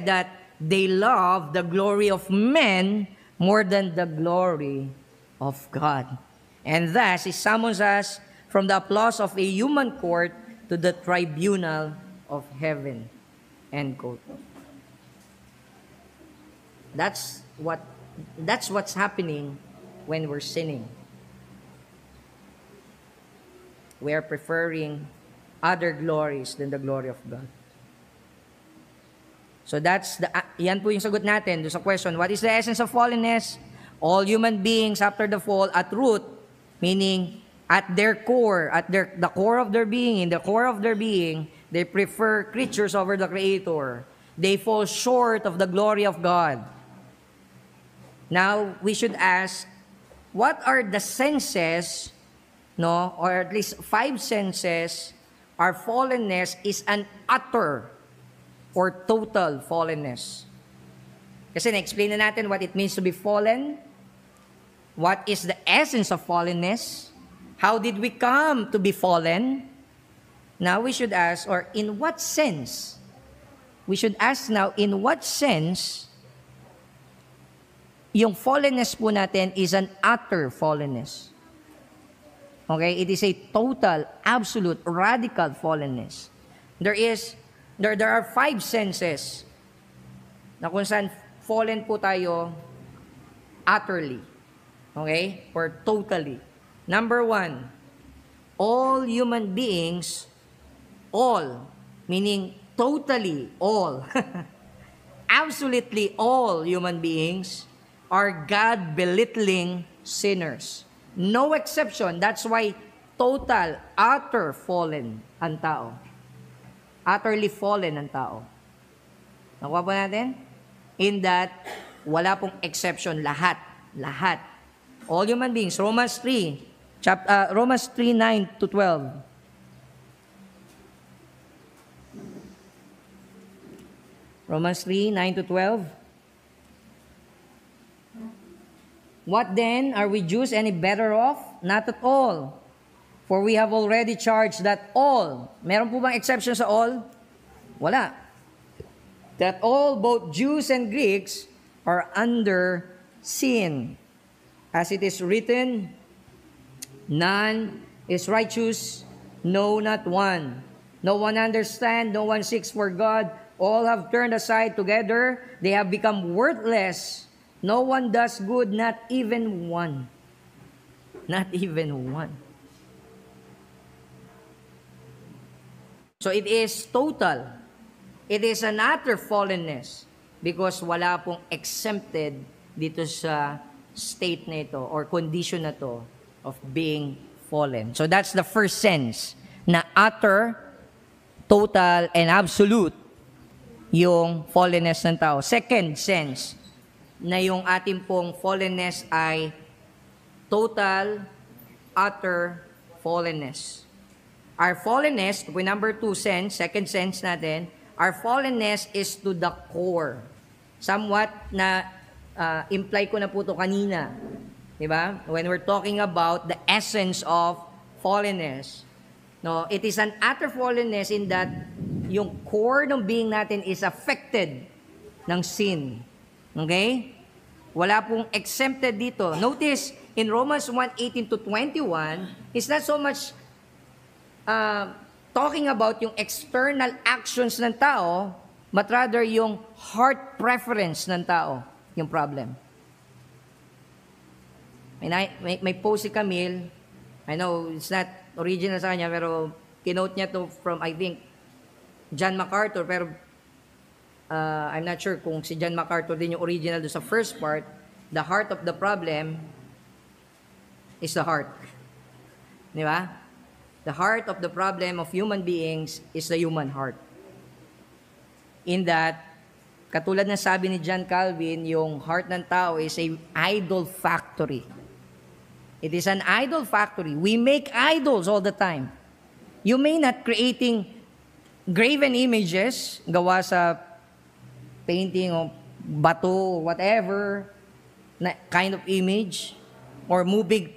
that they love the glory of men more than the glory of God. And thus, He summons us from the applause of a human court to the tribunal of heaven. End quote. That's what's happening when we're sinning. We are preferring other glories than the glory of God. So yan po yung sagot natin do sa question, what is the essence of fallenness? All human beings after the fall at root Meaning, at their core, the core of their being, in the core of their being, they prefer creatures over the Creator. They fall short of the glory of God. Now, we should ask, what are the senses, no, or at least 5 senses, our fallenness is an utter or total fallenness. Kasi na-explain na natin what it means to be fallen, what is the essence of fallenness, how did we come to be fallen. Now we should ask, or in what sense, we should ask now, in what sense, yung fallenness po natin is an utter fallenness. Okay? It is a total, absolute, radical fallenness. There are 5 senses na kung saan fallen po tayo utterly. Okay? Or totally. Number 1, all human beings, all, meaning totally all, absolutely all human beings are God-belittling sinners. No exception. That's why total, utter fallen ang tao. Utterly fallen ang tao. Nakuha po natin? In that, wala pong exception. Lahat. Lahat. All human beings. Romans 3:9-12. Romans 3:9-12. What then? Are we Jews any better off? Not at all. For we have already charged that all, meron po bang exception sa all? Wala. That all, both Jews and Greeks, are under sin. As it is written, none is righteous, no, not one. No one understands, no one seeks for God. All have turned aside together. They have become worthless. No one does good, not even one. Not even one. So it is total. It is an utter fallenness because wala pong exempted dito sa state na ito or condition na to of being fallen. So that's the first sense na utter, total, and absolute yung fallenness ng tao. Second sense, na yung ating pong fallenness ay total, utter fallenness. Our fallenness, number 2 sense, second sense natin, our fallenness is to the core. Somewhat na imply ko na po ito kanina. Diba? When we're talking about the essence of fallenness, no, it is an utter fallenness in that yung core ng being natin is affected ng sin. Okay? Wala pong exempted dito. Notice, in Romans 1:18-21, it's not so much talking about yung external actions ng tao, but rather yung heart preference ng tao, yung problem. May post si Camille, I know it's not original sa kanya, pero kinote niya to from, I think, John MacArthur, pero I'm not sure kung si John MacArthur din yung original do sa first part. The heart of the problem is the heart. Di ba? The heart of the problem of human beings is the human heart. In that, katulad ng sabi ni John Calvin, yung heart ng tao is a idol factory. It is an idol factory. We make idols all the time. You may not creating graven images, gawa sa painting of bato, whatever, na kind of image, or moving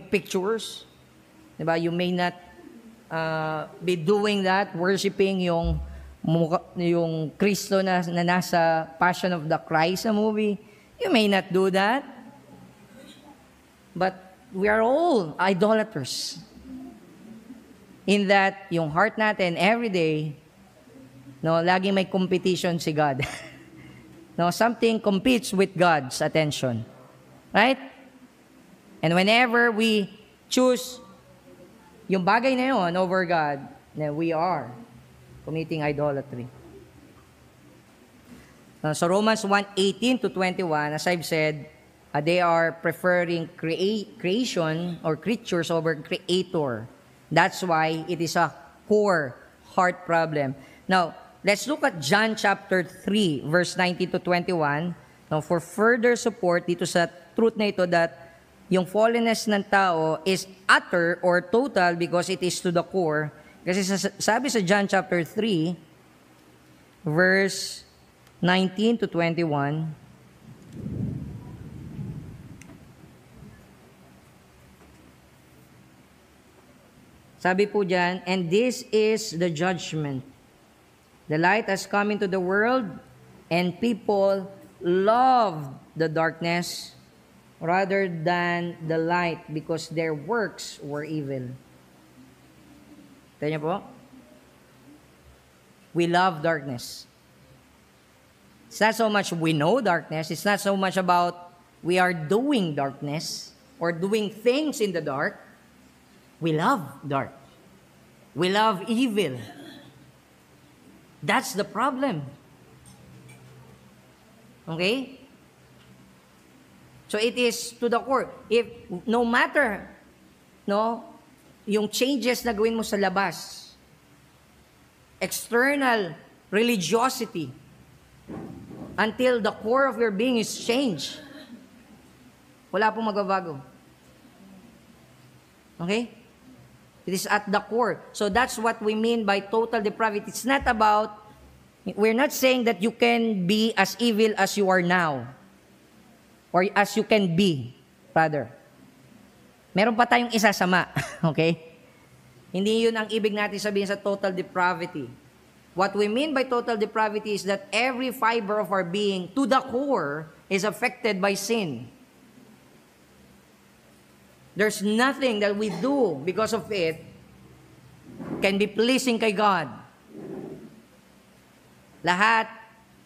pictures. Diba? You may not be doing that, worshiping yung Kristo na nasa Passion of the Christ na movie. You may not do that. But we are all idolaters. In that, yung heart natin, every day, no, laging may competition si God. No, something competes with God's attention. Right? And whenever we choose yung bagay na yun over God, na we are committing idolatry. So Romans 1:18-21, as I've said, They are preferring creation or creatures over creator. That's why it is a core heart problem. Now, let's look at John chapter 3, verse 19 to 21. Now, for further support dito sa truth na ito that yung fallenness ng tao is utter or total because it is to the core. Kasi sabi sa John chapter 3, verse 19 to 21, sabi po dyan, and this is the judgment. The light has come into the world, and people love the darkness rather than the light because their works were evil. Tayo niyo po? We love darkness. It's not so much we know darkness. It's not so much about we are doing darkness or doing things in the dark. We love dark. We love evil. That's the problem. Okay? So it is to the core. If no matter yung changes na gawin mo sa labas, external religiosity, until the core of your being is changed, wala pong magbabago. Okay? It is at the core. So that's what we mean by total depravity. It's not about, we're not saying that you can be as evil as you are now, or as you can be, rather. Meron pa tayong isasama, okay? Hindi yun ang ibig natin sabihin sa total depravity. What we mean by total depravity is that every fiber of our being, to the core, is affected by sin. There's nothing that we do because of it can be pleasing kay God. Lahat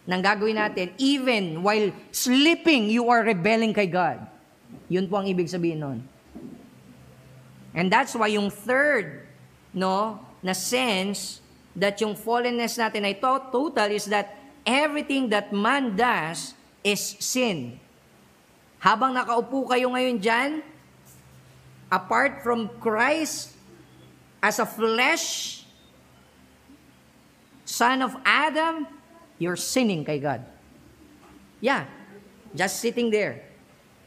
ng gagawin natin, even while sleeping, you are rebelling kay God. Yun po ang ibig sabihin nun. And that's why yung third, na sense that yung fallenness natin ay total is that everything that man does is sin. Habang nakaupo kayo ngayon dyan, apart from Christ as a flesh, son of Adam, you're sinning kay God. Yeah, just sitting there.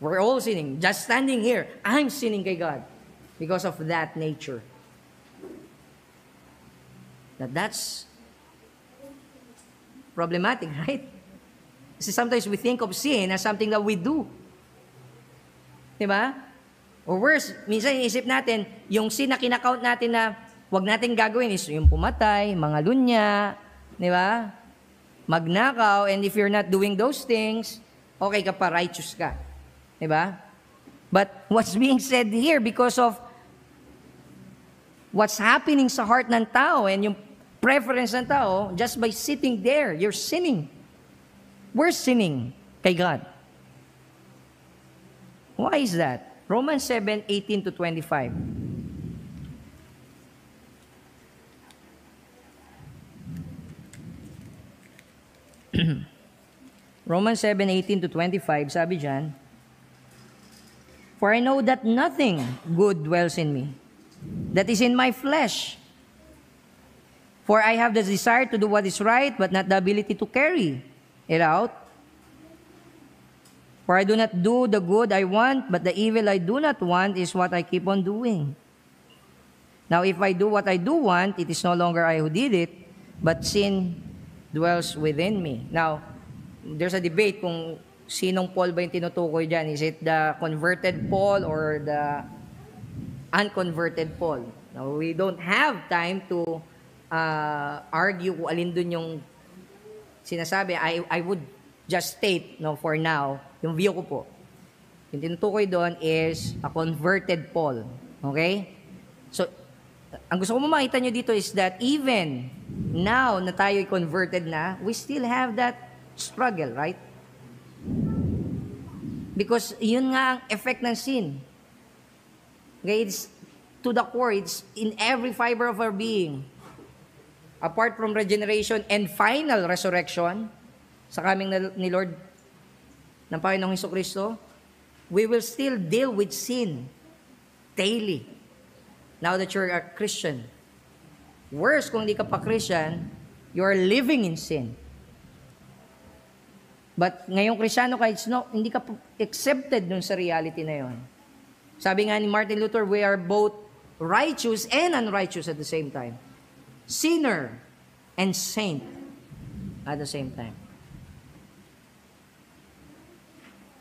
We're all sinning. Just standing here, I'm sinning kay God because of that nature. That's problematic, right? Kasi sometimes we think of sin as something that we do. Diba? Or worse, minsan iisip natin, yung sin na kinakount natin na wag natin gagawin is yung pumatay, mga lunya, diba? Magnakaw, and if you're not doing those things, okay ka pa, righteous ka. Diba? But what's being said here, because of what's happening sa heart ng tao and yung preference ng tao, just by sitting there, you're sinning. We're sinning kay God. Why is that? Romans 7:18 to 25. Romans 7:18 to 25, sabi dyan, for I know that nothing good dwells in me, that is in my flesh. For I have the desire to do what is right, but not the ability to carry it out. For I do not do the good I want, but the evil I do not want is what I keep on doing. Now, if I do what I do want, it is no longer I who did it, but sin dwells within me. Now, there's a debate kung sinong Paul ba yung tinutukoy dyan. Is it the converted Paul or the unconverted Paul? Now, we don't have time to argue kung alin dun yung sinasabi. I would just state, for now, yung view ko po. Yung tinutukoy doon is a converted Paul. Okay? So, ang gusto ko makita nyo dito is that even now na tayo'y converted na, we still have that struggle, right? Because yun nga ang effect ng sin. Okay? It's to the core. It's in every fiber of our being. Apart from regeneration and final resurrection sa coming ni Lord ng Panginoong Hesukristo, we will still deal with sin daily. Now that you're a Christian. Worse, kung hindi ka pa Christian, you're living in sin. But ngayong Kristiyano ka, hindi ka accepted dun sa reality na yon. Sabi nga ni Martin Luther, we are both righteous and unrighteous at the same time. Sinner and saint at the same time.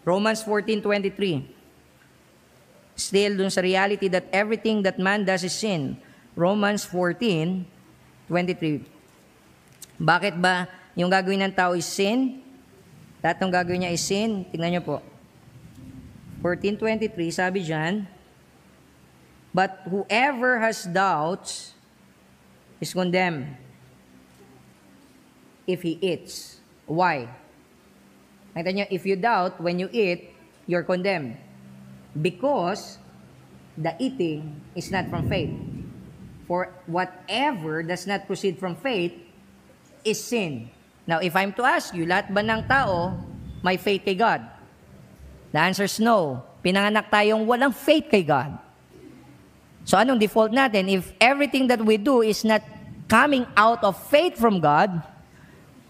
Romans 14:23. Still dun sa reality that everything that man does is sin. Romans 14:23. Bakit ba yung gagawin ng tao is sin? Lahat ng gagawin niya is sin. Tingnan niyo po. 14:23, sabi dyan, but whoever has doubts is condemned if he eats. Why? Nakita niyo, if you doubt, when you eat, you're condemned. Because the eating is not from faith. For whatever does not proceed from faith is sin. Now, if I'm to ask you, lahat ba ng tao may faith kay God? The answer is no. Pinanganak tayong walang faith kay God. So, anong default natin? If everything that we do is not coming out of faith from God,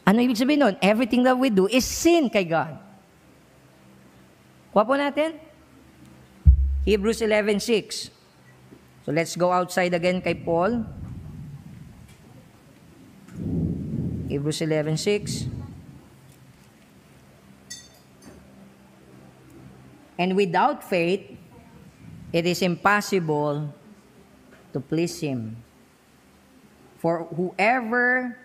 ano ibig sabihin nun? Everything that we do is sin kay God. Kuha po natin. Hebrews 11:6. So, let's go outside again kay Paul. Hebrews 11:6. And without faith, it is impossible to please Him. For whoever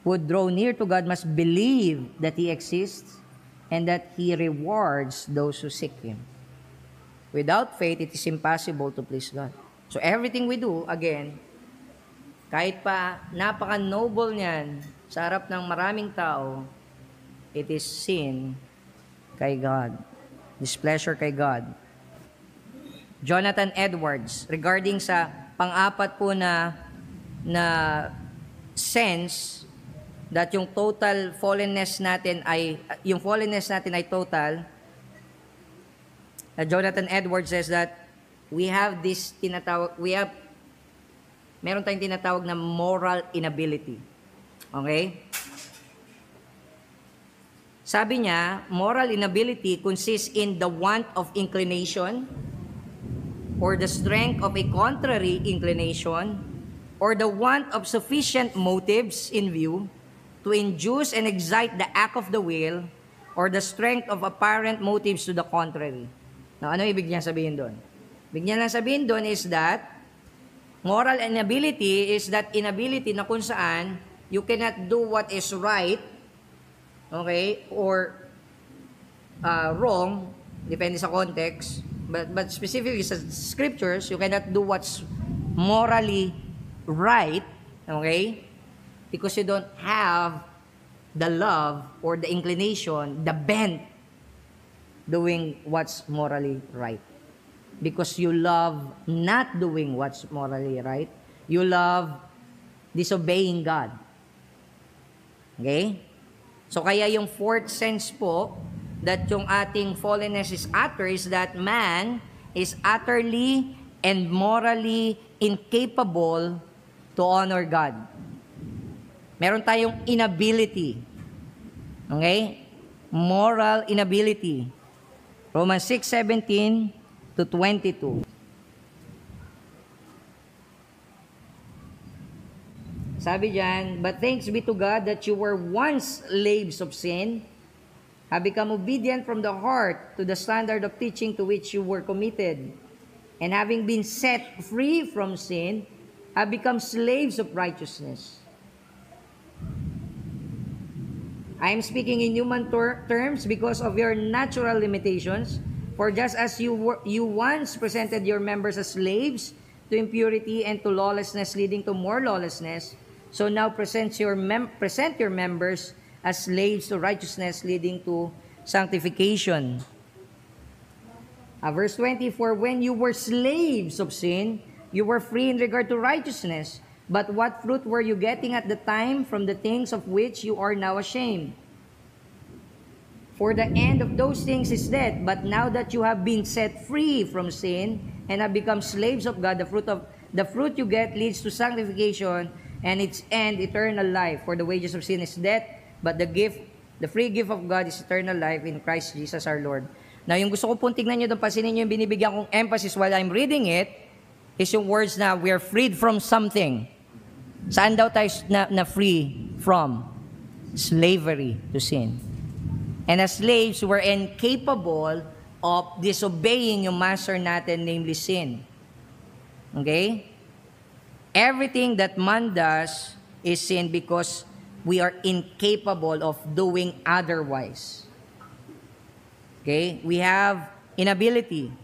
would draw near to God must believe that He exists and that He rewards those who seek Him. Without faith, it is impossible to please God. So everything we do, again, kahit pa napaka-noble niyan sa harap ng maraming tao, it is sin kay God. Displeasure kay God. Jonathan Edwards, regarding sa pang-apat po na sense that yung total fallenness natin ay total. Jonathan Edwards says that meron tayong tinatawag na moral inability. Okay? Sabi niya, moral inability consists in the want of inclination or the strength of a contrary inclination or the want of sufficient motives in view to induce and excite the act of the will or the strength of apparent motives to the contrary. Now, ano ibig niya sabihin doon? Ibig niya lang sabihin doon is that moral inability is that inability na kung saan you cannot do what is right, okay, or wrong, depende sa context, but specifically sa scriptures, you cannot do what's morally right, okay, because you don't have the love or the inclination, the bent, doing what's morally right. Because you love not doing what's morally right. You love disobeying God. Okay? So kaya yung fourth sense po, that yung ating fallenness is utter, is that man is utterly and morally incapable to honor God. Meron tayong inability. Okay? Moral inability. Romans 6:17 to 22. Sabi diyan, but thanks be to God that you were once slaves of sin, have become obedient from the heart to the standard of teaching to which you were committed, and having been set free from sin, have become slaves of righteousness. I am speaking in human terms because of your natural limitations. For just as you once presented your members as slaves to impurity and to lawlessness, leading to more lawlessness, so now present your members as slaves to righteousness, leading to sanctification. Verse 24, when you were slaves of sin, you were free in regard to righteousness. But what fruit were you getting at the time from the things of which you are now ashamed? For the end of those things is death. But now that you have been set free from sin and have become slaves of God, the fruit you get leads to sanctification, and its end, eternal life. For the wages of sin is death, but the free gift of God is eternal life in Christ Jesus our Lord. Now, yung gusto ko pong tignan nyo, pansinin nyo yung binibigyan kong emphasis while I'm reading it, is yung words na we are freed from something. Saan daw tayo na free from? Slavery to sin. And as slaves, we're incapable of disobeying yung master natin, namely sin. Okay? Everything that man does is sin because we are incapable of doing otherwise. Okay? We have inability.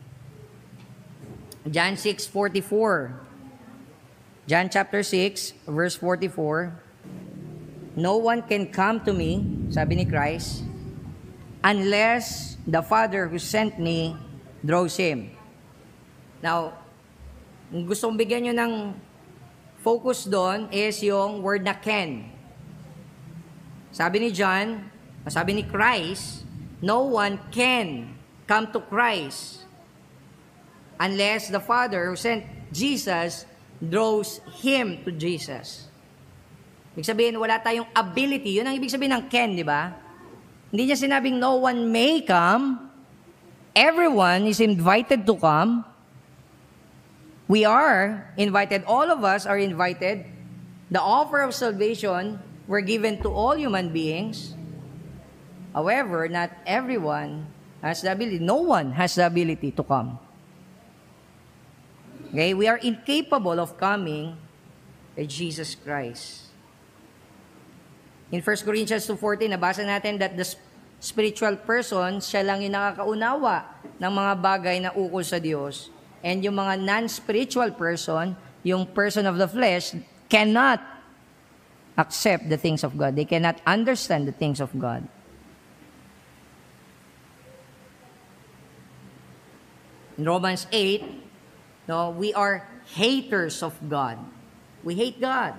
John 6:44. John chapter 6, verse 44. No one can come to me, sabi ni Christ, unless the Father who sent me draws him. Now, gusto kong bigyan nyo ng focus doon is yung word na can. Sabi ni John, sabi ni Christ, no one can come to Christ unless the Father who sent Jesus draws him to Jesus. Ibig sabihin, wala tayong ability. Yun ang ibig sabihin ng can, di ba? Hindi niya sinabing no one may come. Everyone is invited to come. We are invited. All of us are invited. The offer of salvation were given to all human beings. However, not everyone has the ability. No one has the ability to come. Okay? We are incapable of coming to Jesus Christ. In 1 Corinthians 2:14, nabasa natin that the spiritual person, siya lang yung nakakaunawa ng mga bagay na ukol sa Diyos. And yung mga non-spiritual person, yung person of the flesh, cannot accept the things of God. They cannot understand the things of God. In Romans 8, we are haters of God. We hate God.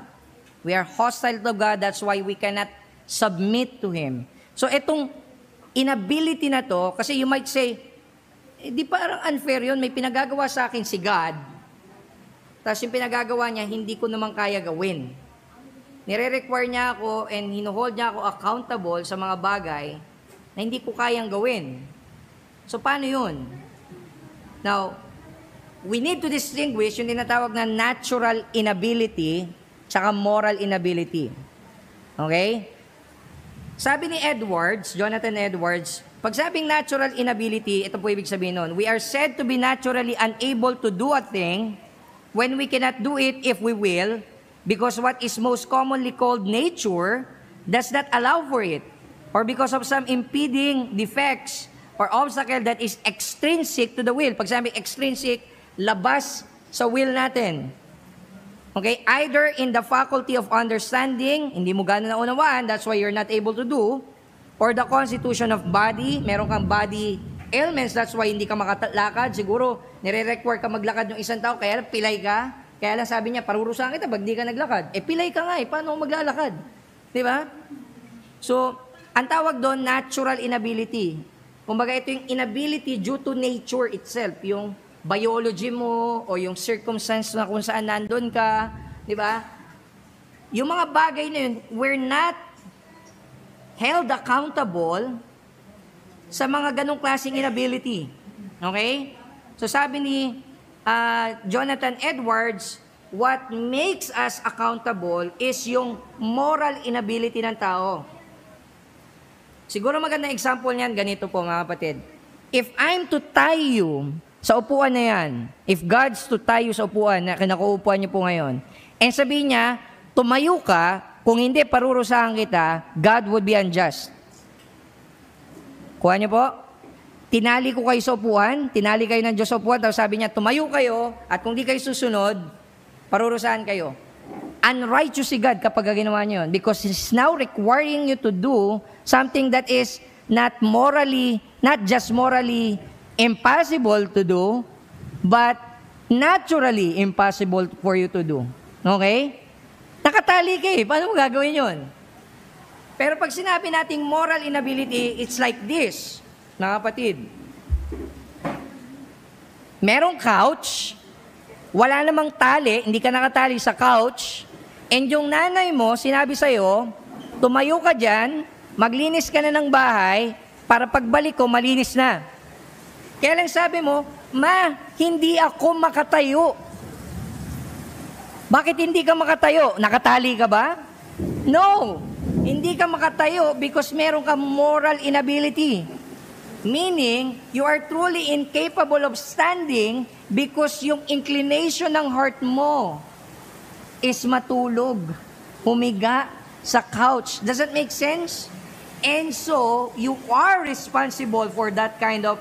We are hostile to God. That's why we cannot submit to Him. So, itong inability na to, kasi you might say, di parang unfair yun, may pinagagawa sa akin si God, tapos yung pinagagawa niya, hindi ko naman kaya gawin. Nire-require niya ako and hinuhold niya ako accountable sa mga bagay na hindi ko kayang gawin. So, paano yun? Now, we need to distinguish yung tinatawag na natural inability tsaka moral inability. Okay? Sabi ni Jonathan Edwards, pag sabing natural inability, ito po ibig sabihin nun, we are said to be naturally unable to do a thing when we cannot do it if we will, because what is most commonly called nature does not allow for it, or because of some impeding defects or obstacle that is extrinsic to the will. Pag sabing extrinsic, labas sa will natin. Okay, either in the faculty of understanding, hindi mo gano'n naunawaan, that's why you're not able to do, or the constitution of body, meron kang body ailments, that's why hindi ka makatalakad, siguro nire-require ka maglakad ng isang tao, kaya pilay ka, kaya lang sabi niya, parurusahan kita, pag di ka naglakad, pilay ka nga paano maglalakad? Di ba? So, ang tawag doon, natural inability. Kumbaga, ito yung inability due to nature itself, yung biology mo o yung circumstance na kung saan nandun ka, di ba? Yung mga bagay na yun, we're not held accountable sa mga ganong klaseng inability. Okay? So sabi ni Jonathan Edwards, what makes us accountable is yung moral inability ng tao. Siguro magandang example niyan, ganito po mga kapatid. If I'm to tie you sa upuan na yan, if God's to tie you sa upuan na kinakuupuan niyo po ngayon, and sabihin niya, tumayo ka, kung hindi parurusahan kita, God would be unjust. Kuha niyo po, tinali ko kayo sa upuan, tinali kayo ng Diyos sa upuan, tapos sabi niya, tumayo kayo, at kung di kayo susunod, parurusahan kayo. Unrighteous si God kapag ginawa niyo yun, because He's now requiring you to do something that is not just morally impossible to do, but naturally impossible for you to do. Okay? Nakatali ka paano mo gagawin yun? Pero pag sinabi nating moral inability, it's like this, mga kapatid. Merong couch, wala namang tali, hindi ka nakatali sa couch, and yung nanay mo, sinabi sa'yo, tumayo ka dyan, maglinis ka na ng bahay, para pagbalik ko, malinis na. Kaya lang sabi mo, Ma, hindi ako makatayo. Bakit hindi ka makatayo? Nakatali ka ba? No! Hindi ka makatayo because meron ka moral inability. Meaning, you are truly incapable of standing because yung inclination ng heart mo is matulog, humiga sa couch. Does that make sense? And so, you are responsible for that kind of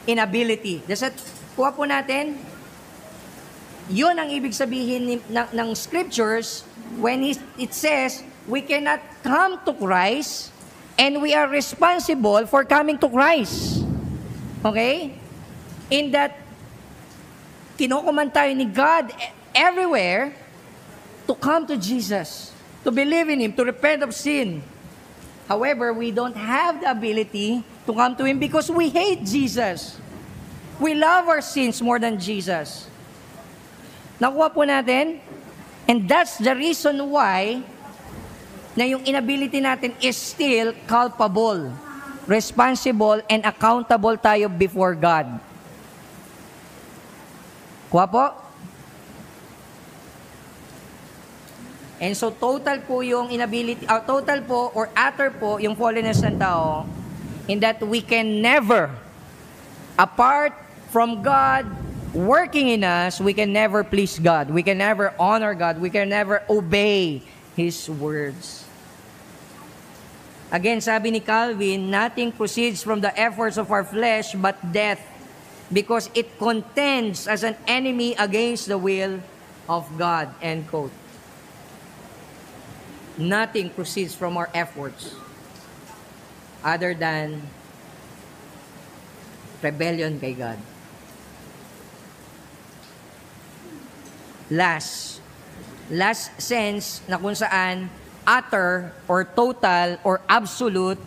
inability. Does that, kuha po natin? Yun ang ibig sabihin ng scriptures when it says, we cannot come to Christ and we are responsible for coming to Christ. Okay? In that, kinukuman tayo ni God everywhere to come to Jesus, to believe in Him, to repent of sin. However, we don't have the ability to come to Him because we hate Jesus. We love our sins more than Jesus. Nakuha po natin? And that's the reason why na yung inability natin is still culpable, responsible, and accountable tayo before God. Kuha po? And so total po yung inability, total po or utter po yung fallenness ng tao in that we can never, apart from God working in us, we can never please God. We can never honor God. We can never obey His words. Again, sabi ni Calvin, nothing proceeds from the efforts of our flesh but death, because it contends as an enemy against the will of God. End quote. Nothing proceeds from our efforts other than rebellion kay God. Last sense na kung saan utter or total or absolute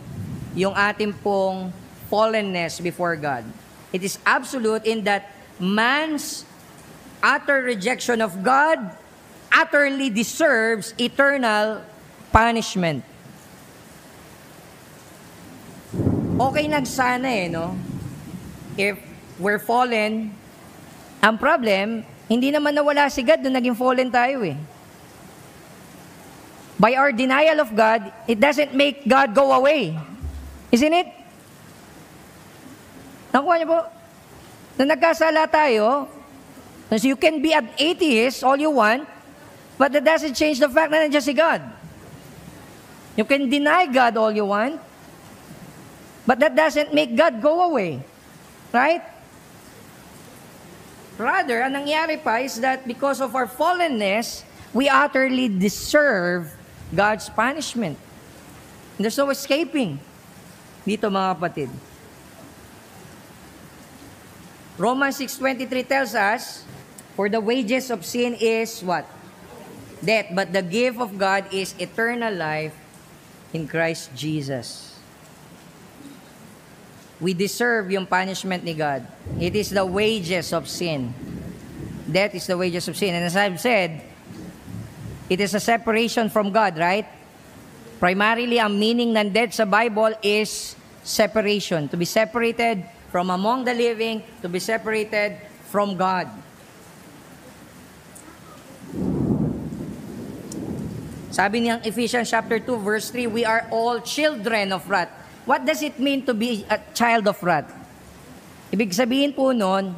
yung ating pong fallenness before God. It is absolute in that man's utter rejection of God utterly deserves eternal punishment. Okay nagsana no? If we're fallen, ang problem, hindi naman nawala si God nung naging fallen tayo eh. By our denial of God, it doesn't make God go away. Isn't it? Nakuha niyo po? Na nagkasala tayo, so you can be an atheist all you want, but that doesn't change the fact na nandiyan si God. You can deny God all you want, but that doesn't make God go away. Right? Rather, ang nangyari pa is that because of our fallenness, we utterly deserve God's punishment. There's no escaping dito, mga kapatid. Romans 6:23 tells us, for the wages of sin is what? Death, but the gift of God is eternal life in Christ Jesus. We deserve yung punishment ni God. It is the wages of sin. Death is the wages of sin. And as I've said, it is a separation from God, right? Primarily, ang meaning ng death sa Bible is separation. To be separated from among the living, to be separated from God. Sabi niyang Ephesians chapter 2, verse 3, we are all children of wrath. What does it mean to be a child of wrath? Ibig sabihin po nun,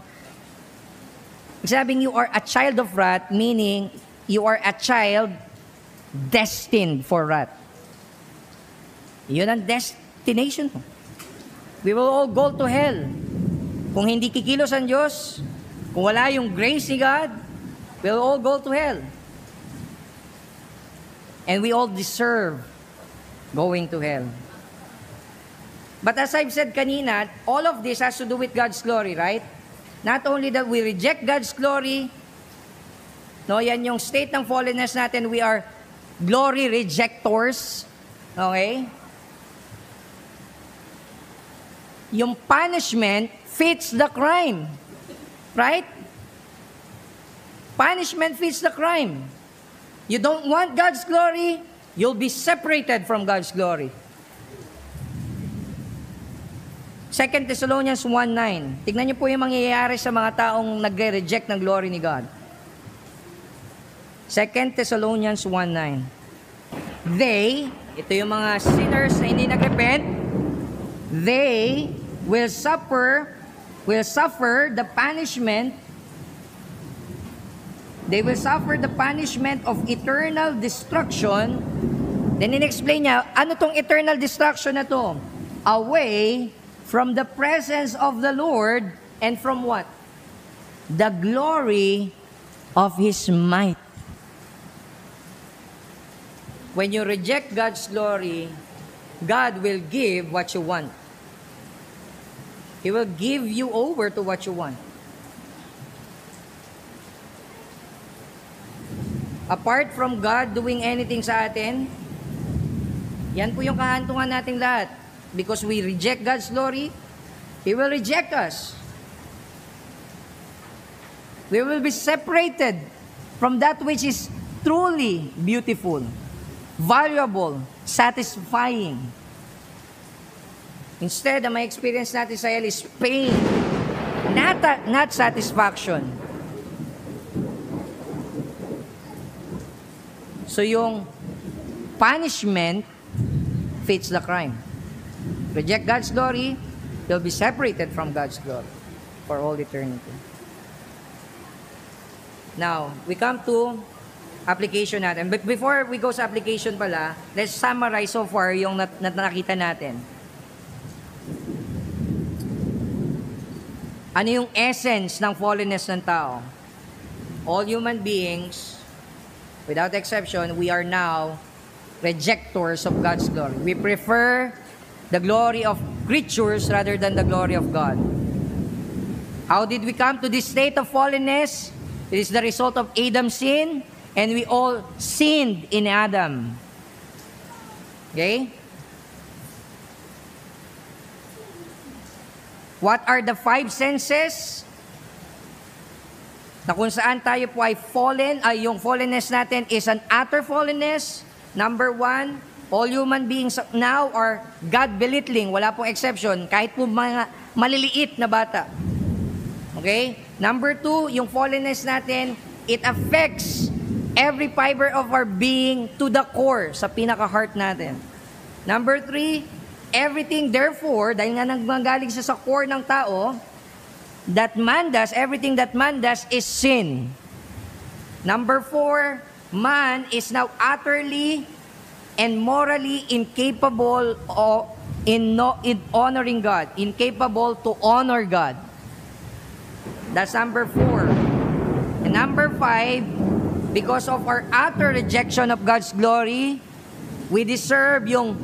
sabing you are a child of wrath, meaning you are a child destined for wrath. Yun ang destination mo. We will all go to hell. Kung hindi kikilos ang Diyos, kung wala yung grace ni God, we'll all go to hell. And we all deserve going to hell. But as I've said kanina, all of this has to do with God's glory, right? Not only that we reject God's glory, no, yan yung state ng fallenness natin, we are glory rejectors. Okay? Yung punishment fits the crime. Right? Punishment fits the crime. You don't want God's glory, you'll be separated from God's glory. 2 Thessalonians 1:9. Tignan niyo po yung mangyayari sa mga taong nagre-reject ng glory ni God. 2 Thessalonians 1:9. They, ito yung mga sinners na hindi nagrepent, they will suffer the punishment. They will suffer the punishment of eternal destruction. Then in-explain niya, ano tong eternal destruction na to? Away from the presence of the Lord and from what? The glory of His might. When you reject God's glory, God will give what you want. He will give you over to what you want. Apart from God doing anything sa atin, yan po yung kahantungan natin lahat. Because we reject God's glory, He will reject us. We will be separated from that which is truly beautiful, valuable, satisfying. Instead, ang may experience natin sa hell is pain, not satisfaction. So yung punishment fits the crime. Reject God's glory, you'll be separated from God's glory for all eternity. Now, we come to application natin. But before we go sa application pala, let's summarize so far yung nakita natin. Ano yung essence ng fallenness ng tao? All human beings, without exception, we are now rejectors of God's glory. We prefer the glory of creatures rather than the glory of God. How did we come to this state of fallenness? It is the result of Adam's sin, and we all sinned in Adam. Okay? What are the 5 senses? Na kung saan tayo po ay fallen, ay yung fallenness natin is an utter fallenness. Number 1, all human beings now are God belittling. Wala pong exception. Kahit po mga maliliit na bata. Okay? Number 2, yung fallenness natin, it affects every fiber of our being to the core, sa pinaka-heart natin. Number 3, everything therefore, dahil nga nanggagaling sa core ng tao, that man does, everything that man does is sin. Number 4, man is now utterly and morally incapable of in honoring God, incapable to honor God. That's number 4. And number 5, because of our utter rejection of God's glory, we deserve yung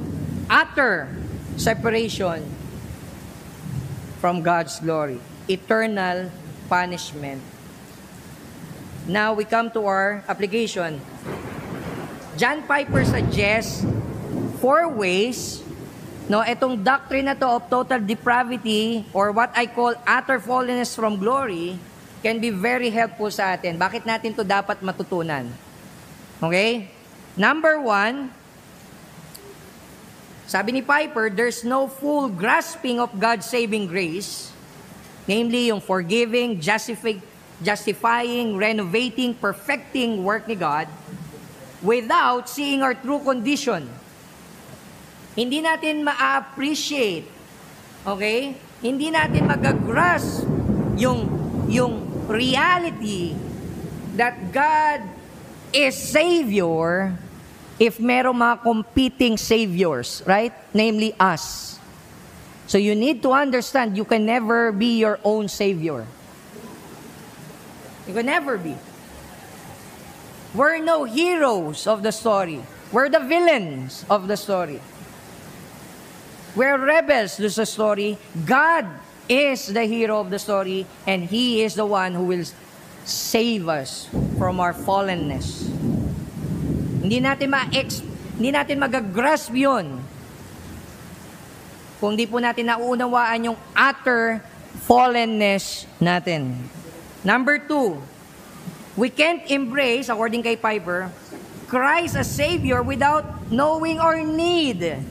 utter separation from God's glory, eternal punishment. Now we come to our application. John Piper suggests 4 ways, no, itong doctrine na to of total depravity or what I call utter fallenness from glory can be very helpful sa atin. Bakit natin to dapat matutunan? Okay? Number 1, sabi ni Piper, there's no full grasping of God's saving grace, namely yung forgiving, justifying, renovating, perfecting work ni God, without seeing our true condition. Hindi natin ma-appreciate, okay? Hindi natin mag-grasp yung reality that God is Savior if merong mga competing saviors, right? Namely us. So you need to understand you can never be your own Savior. You can never be. We're no heroes of the story. We're the villains of the story. We're rebels to the story. God is the hero of the story, and He is the one who will save us from our fallenness. Hindi Hindi natin magagrasp yun kung di po natin nauunawaan yung utter fallenness natin. Number 2, we can't embrace, according kay Piper, Christ as Savior without knowing our need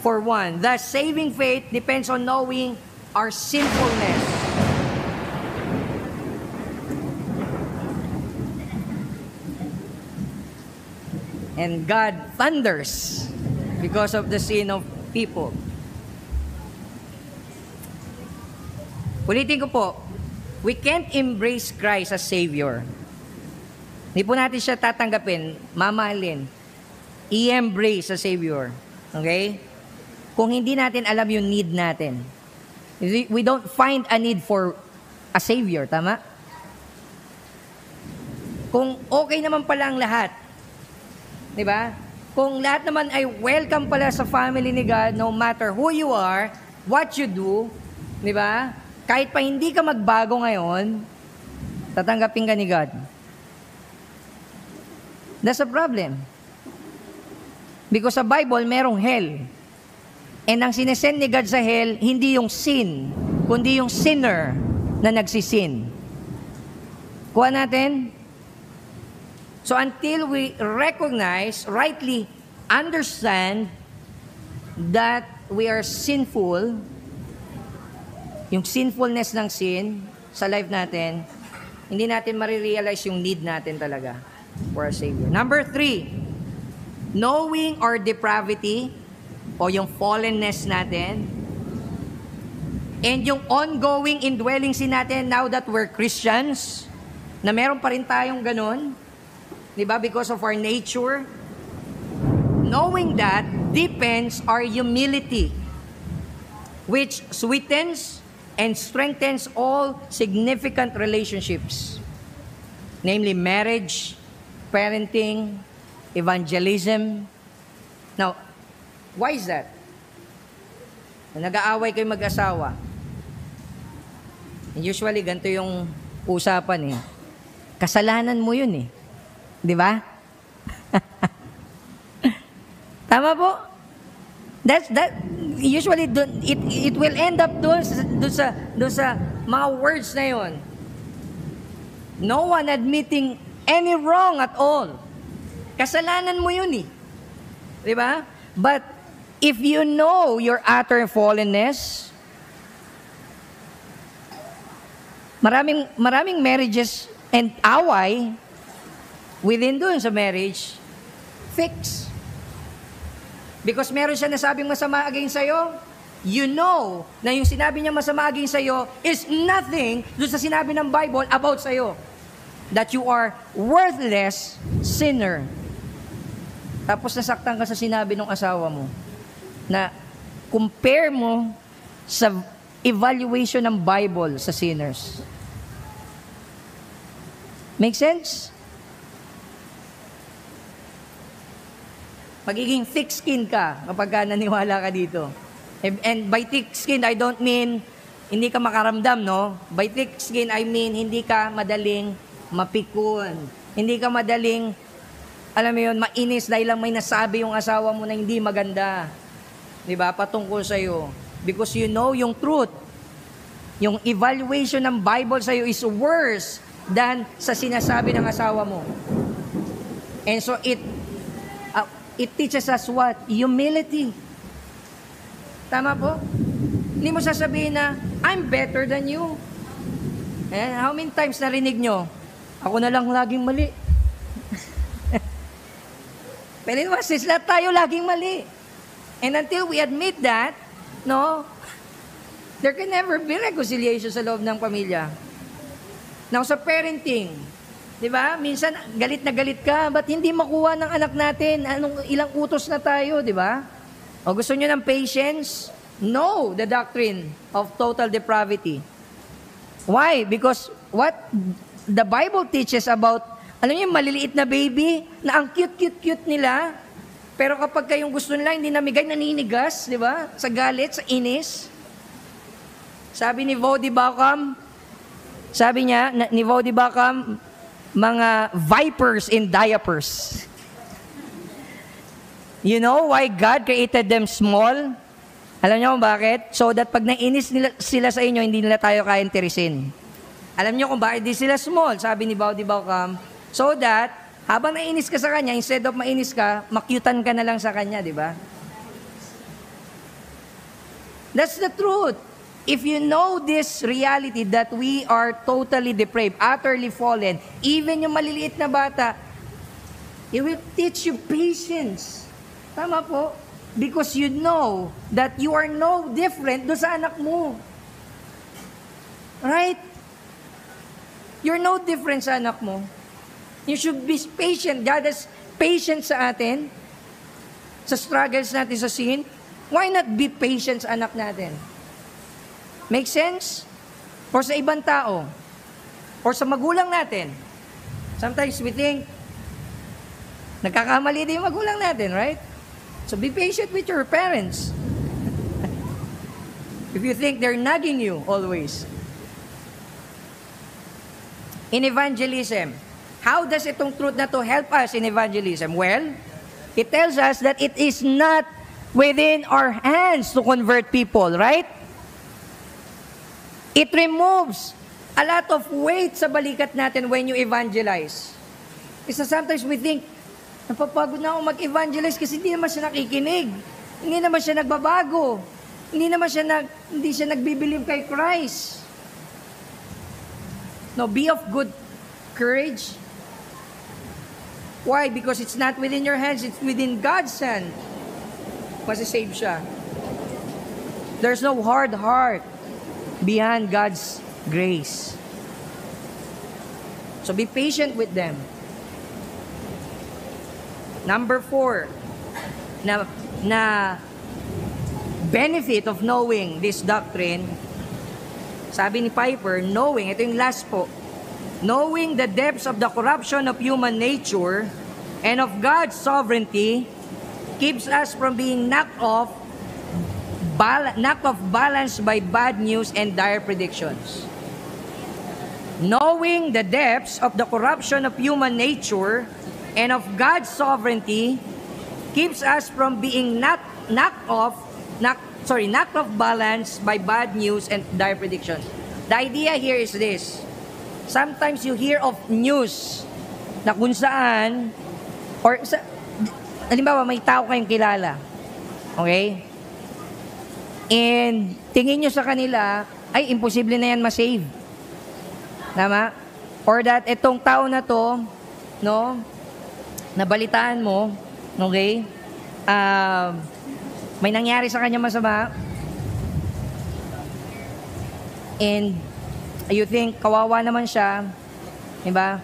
for one. Thus, saving faith depends on knowing our sinfulness. And God thunders because of the sin of people. Ulitin ko po, we can't embrace Christ as Savior. Hindi po natin siya tatanggapin, mamahalin, i-embrace as Savior. Okay? Kung hindi natin alam yung need natin. We don't find a need for a Savior, tama? Kung okay naman pala ang lahat, di ba? Kung lahat naman ay welcome pala sa family ni God, no matter who you are, what you do, di ba? Kahit pa hindi ka magbago ngayon, tatanggapin ka ni God. That's a problem. Because sa Bible, merong hell. And ang sinesend ni God sa hell, hindi yung sin, kundi yung sinner na nagsisin. Kuha natin. So until we recognize, rightly understand that we are sinful, yung sinfulness ng sin sa life natin, hindi natin marirealize yung need natin talaga for a Savior. Number 3, knowing our depravity o yung fallenness natin and yung ongoing indwelling sin natin now that we're Christians, na meron pa rin tayong ganun, di ba? Because of our nature. Knowing that deepens our humility, which sweetens and strengthens all significant relationships, namely marriage, parenting, evangelism. Now, why is that? Nag-aaway kayo mag-asawa. And usually, ganito yung usapan eh. Kasalanan mo yun eh. Di ba? Tama po? That usually it will end up doon sa mga words na yon. No one admitting any wrong at all. Kasalanan mo yun eh. Di ba? But if you know your utter fallenness, maraming marriages and away within doon sa marriage, fix. Because meron siya nasabing masama against sa'yo, you know na yung sinabi niya masama against sa'yo is nothing doon sa sinabi ng Bible about sa'yo. That you are worthless sinner. Tapos nasaktan ka sa sinabi ng asawa mo na compare mo sa evaluation ng Bible sa sinners. Make sense? Magiging thick-skinned ka kapag naniwala ka dito. And by thick-skinned, I don't mean hindi ka makaramdam, no? By thick-skinned, I mean hindi ka madaling mapikon. Hindi ka madaling, alam mo yun, mainis dahil lang may nasabi yung asawa mo na hindi maganda. Diba? Patungkol sa'yo. Because you know yung truth. Yung evaluation ng Bible sa'yo is worse than sa sinasabi ng asawa mo. And so it teaches us what? Humility. Tama po? Hindi mo sasabihin na, I'm better than you. How many times narinig nyo? Ako na lang laging mali. Pero sis, lahat tayo laging mali. And until we admit that, no, there can never be reconciliation sa loob ng pamilya. Now, sa parenting, di ba? Minsan, galit na galit ka, ba't hindi makuha ng anak natin? Ilang utos na tayo, di ba? O gusto nyo ng patience? Know the doctrine of total depravity. Why? Because what the Bible teaches about, alam niyo, maliliit na baby, na ang cute-cute-cute nila, pero kapag kayong gusto nila, hindi namigay, naninigas, di ba? Sa galit, sa inis. Sabi ni Voddie Baucham, mga vipers in diapers. You know why God created them small? Alam niyo kung bakit? So that pag nainis sila sa inyo, hindi nila tayo kayang tirisin. Alam niyo kung bakit di sila small? Sabi ni Bawdi Bawcam, so that habang nainis ka sa kanya, instead of mainis ka, makyutan ka na lang sa kanya, di ba? That's the truth. If you know this reality that we are totally depraved, utterly fallen, even yung maliliit na bata, it will teach you patience. Tama po? Because you know that you are no different do sa anak mo. Right? You're no different sa anak mo. You should be patient. God has patience sa atin, sa struggles natin sa sin. Why not be patient sa anak natin? Make sense? Or sa ibang tao? Or sa magulang natin? Sometimes we think, nagkakamali din yung magulang natin, right? So be patient with your parents. If you think they're nagging you always. In evangelism, how does itong truth na to help us in evangelism? Well, it tells us that it is not within our hands to convert people, right? It removes a lot of weight sa balikat natin when you evangelize. Kasi sometimes we think, napapagod na ako mag-evangelize kasi hindi naman siya nakikinig. Hindi naman siya nagbabago. Hindi siya nagbibilieve kay Christ. No, be of good courage. Why? Because it's not within your hands, it's within God's hand. Masisave siya. There's no hard heart behind God's grace. So be patient with them. Number 4, na benefit of knowing this doctrine, sabi ni Piper, knowing, ito yung last po, knowing the depths of the corruption of human nature and of God's sovereignty keeps us from being knocked off balance by bad news and dire predictions. Knowing the depths of the corruption of human nature and of God's sovereignty keeps us from being knocked off balance by bad news and dire predictions. The idea here is this. Sometimes you hear of news na kung saan, halimbawa may tao kayong kilala. Okay? And tingin nyo sa kanila, ay, imposible na yan ma-save. Tama? Or that itong tao na to, no, nabalitaan mo, okay, may nangyari sa kanya masama, and you think, kawawa naman siya, diba?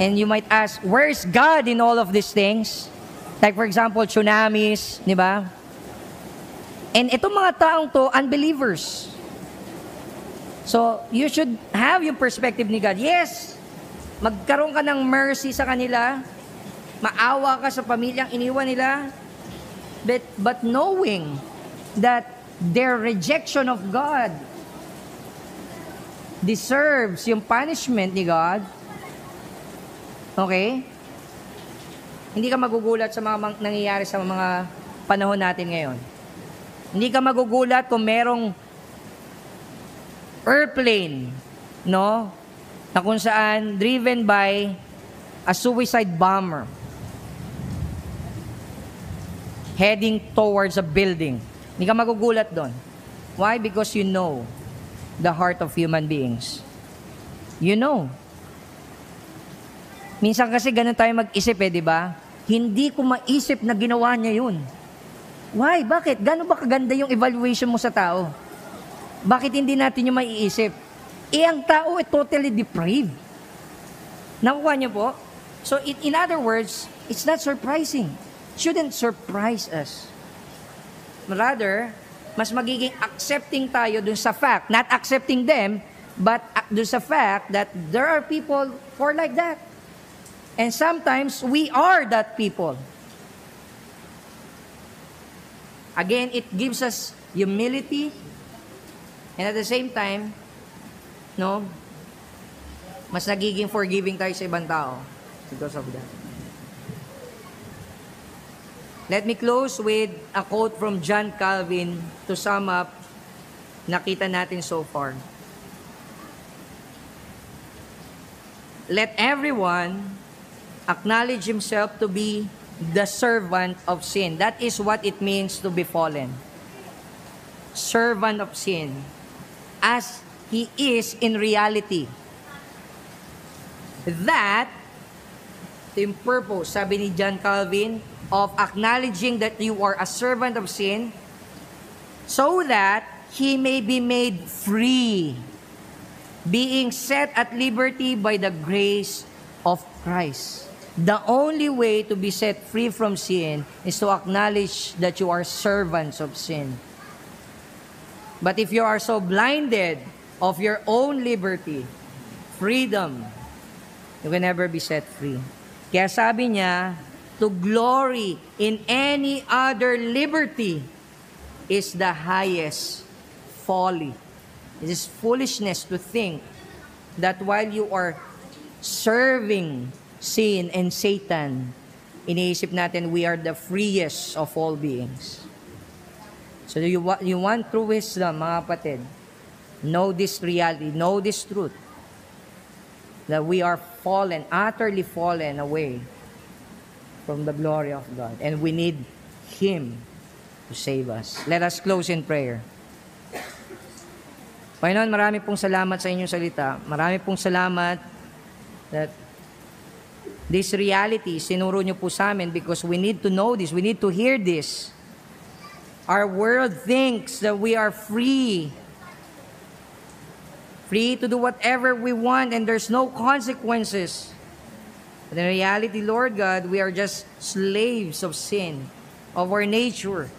And you might ask, where's God in all of these things? Like for example, tsunamis, diba? And itong mga taong to, unbelievers. So, you should have yung perspective ni God. Yes, magkaroon ka ng mercy sa kanila, maawa ka sa pamilyang iniwan nila, but knowing that their rejection of God deserves yung punishment ni God, okay? Hindi ka magugulat sa mga nangyayari sa mga panahon natin ngayon. Hindi ka magugulat kung merong airplane, no? Na kung saan driven by a suicide bomber heading towards a building. Hindi ka magugulat doon. Why? Because you know the heart of human beings. You know. Minsan kasi ganun tayo mag-isip di ba? Hindi ko maisip na ginawa niya yun. Why? Bakit? Gano'n ba kaganda yung evaluation mo sa tao? Bakit hindi natin yung maiisip? Ang tao ay totally depraved. Nakuha niyo po? So, in other words, it's not surprising. It shouldn't surprise us. Rather, mas magiging accepting tayo dun sa fact, not accepting them, but dun sa fact that there are people who are like that. And sometimes, we are that people. Again, it gives us humility, and at the same time, no, mas nagiging forgiving tayo sa ibang tao because of that. Let me close with a quote from John Calvin to sum up nakita natin so far. Let everyone acknowledge himself to be the servant of sin. That is what it means to be fallen. Servant of sin. As he is in reality. That, yung purpose, sabi ni John Calvin, of acknowledging that you are a servant of sin, so that he may be made free, being set at liberty by the grace of Christ. The only way to be set free from sin is to acknowledge that you are servants of sin. But if you are so blinded of your own liberty, freedom, you can never be set free. Kaya sabi niya, to glory in any other liberty is the highest folly. It is foolishness to think that while you are serving sin and Satan, iniisip natin we are the freest of all beings. So you want true wisdom, mga kapatid, know this reality, know this truth, that we are fallen, utterly fallen away from the glory of God. And we need Him to save us. Let us close in prayer. Panginoon, marami pong salamat sa inyong salita. Marami pong salamat that this reality, sinuro niyo po sa amin because we need to know this. We need to hear this. Our world thinks that we are free. Free to do whatever we want and there's no consequences. But in reality, Lord God, we are just slaves of sin, of our nature.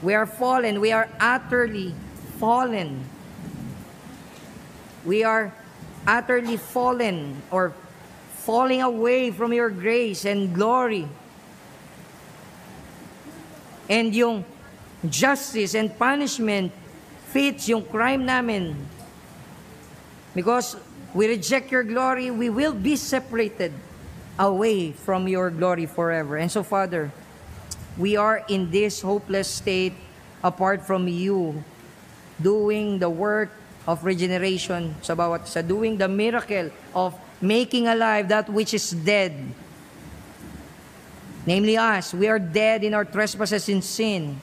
We are fallen. We are utterly fallen. We are utterly fallen or falling away from your grace and glory. And yung justice and punishment fits yung crime namin. Because we reject your glory, we will be separated away from your glory forever. And so, Father, we are in this hopeless state apart from you doing the work of regeneration sa bawat isa, doing the miracle of making alive that which is dead. Namely us, we are dead in our trespasses and sin.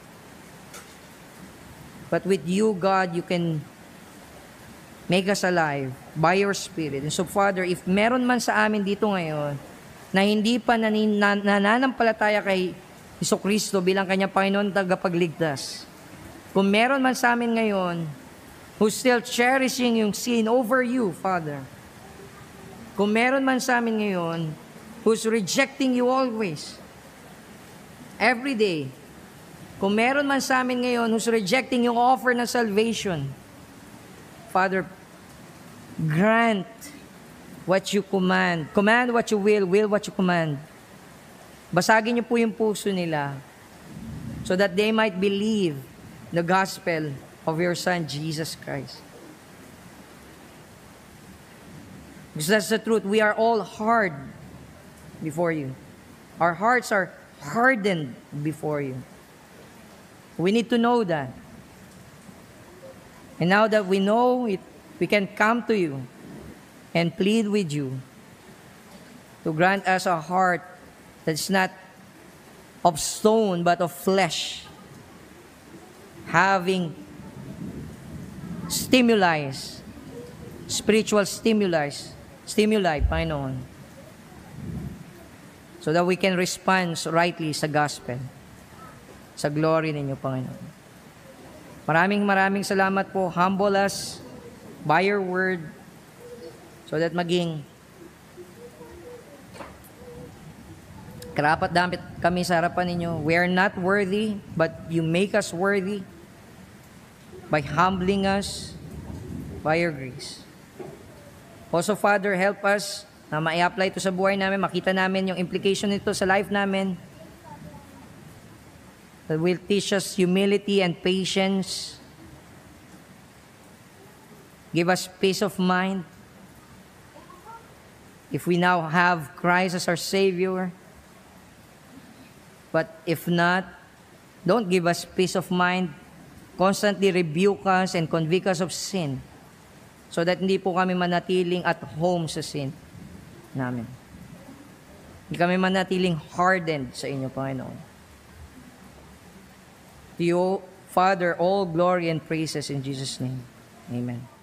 But with you, God, you can make us alive by your Spirit. And so, Father, if meron man sa amin dito ngayon na hindi pa nananampalataya kay Jesucristo bilang kanyang Panginoon tagapagligtas, kung meron man sa amin ngayon who's still cherishing yung sin over you, Father, kung meron man sa amin ngayon who's rejecting you always, every day, kung meron man sa amin ngayon who's rejecting yung offer ng salvation, Father, grant what you command. Command what you will what you command. Basagin niyo po yung puso nila so that they might believe the gospel of your Son, Jesus Christ. Because that's the truth. We are all hard before you. Our hearts are hardened before you. We need to know that. And now that we know it, we can come to you and plead with you to grant us a heart that's not of stone but of flesh, having spiritual stimuli, Panginoon, so that we can respond rightly sa gospel, sa glory ninyo, Panginoon. Maraming salamat po. Humble us by your word so that maging karapat-dapat kami sa harapan ninyo. We are not worthy, but you make us worthy by humbling us by your grace. Also, Father, help us na ma-apply ito sa buhay namin, makita namin yung implication nito sa life namin. That will teach us humility and patience. Give us peace of mind. If we now have Christ as our Savior, But if not, don't give us peace of mind. Constantly rebuke us and convict us of sin so that hindi po kami manatiling at home sa sin namin. Hindi kami manatiling hardened sa inyo, Panginoon. To you, Father, all glory and praises in Jesus' name. Amen.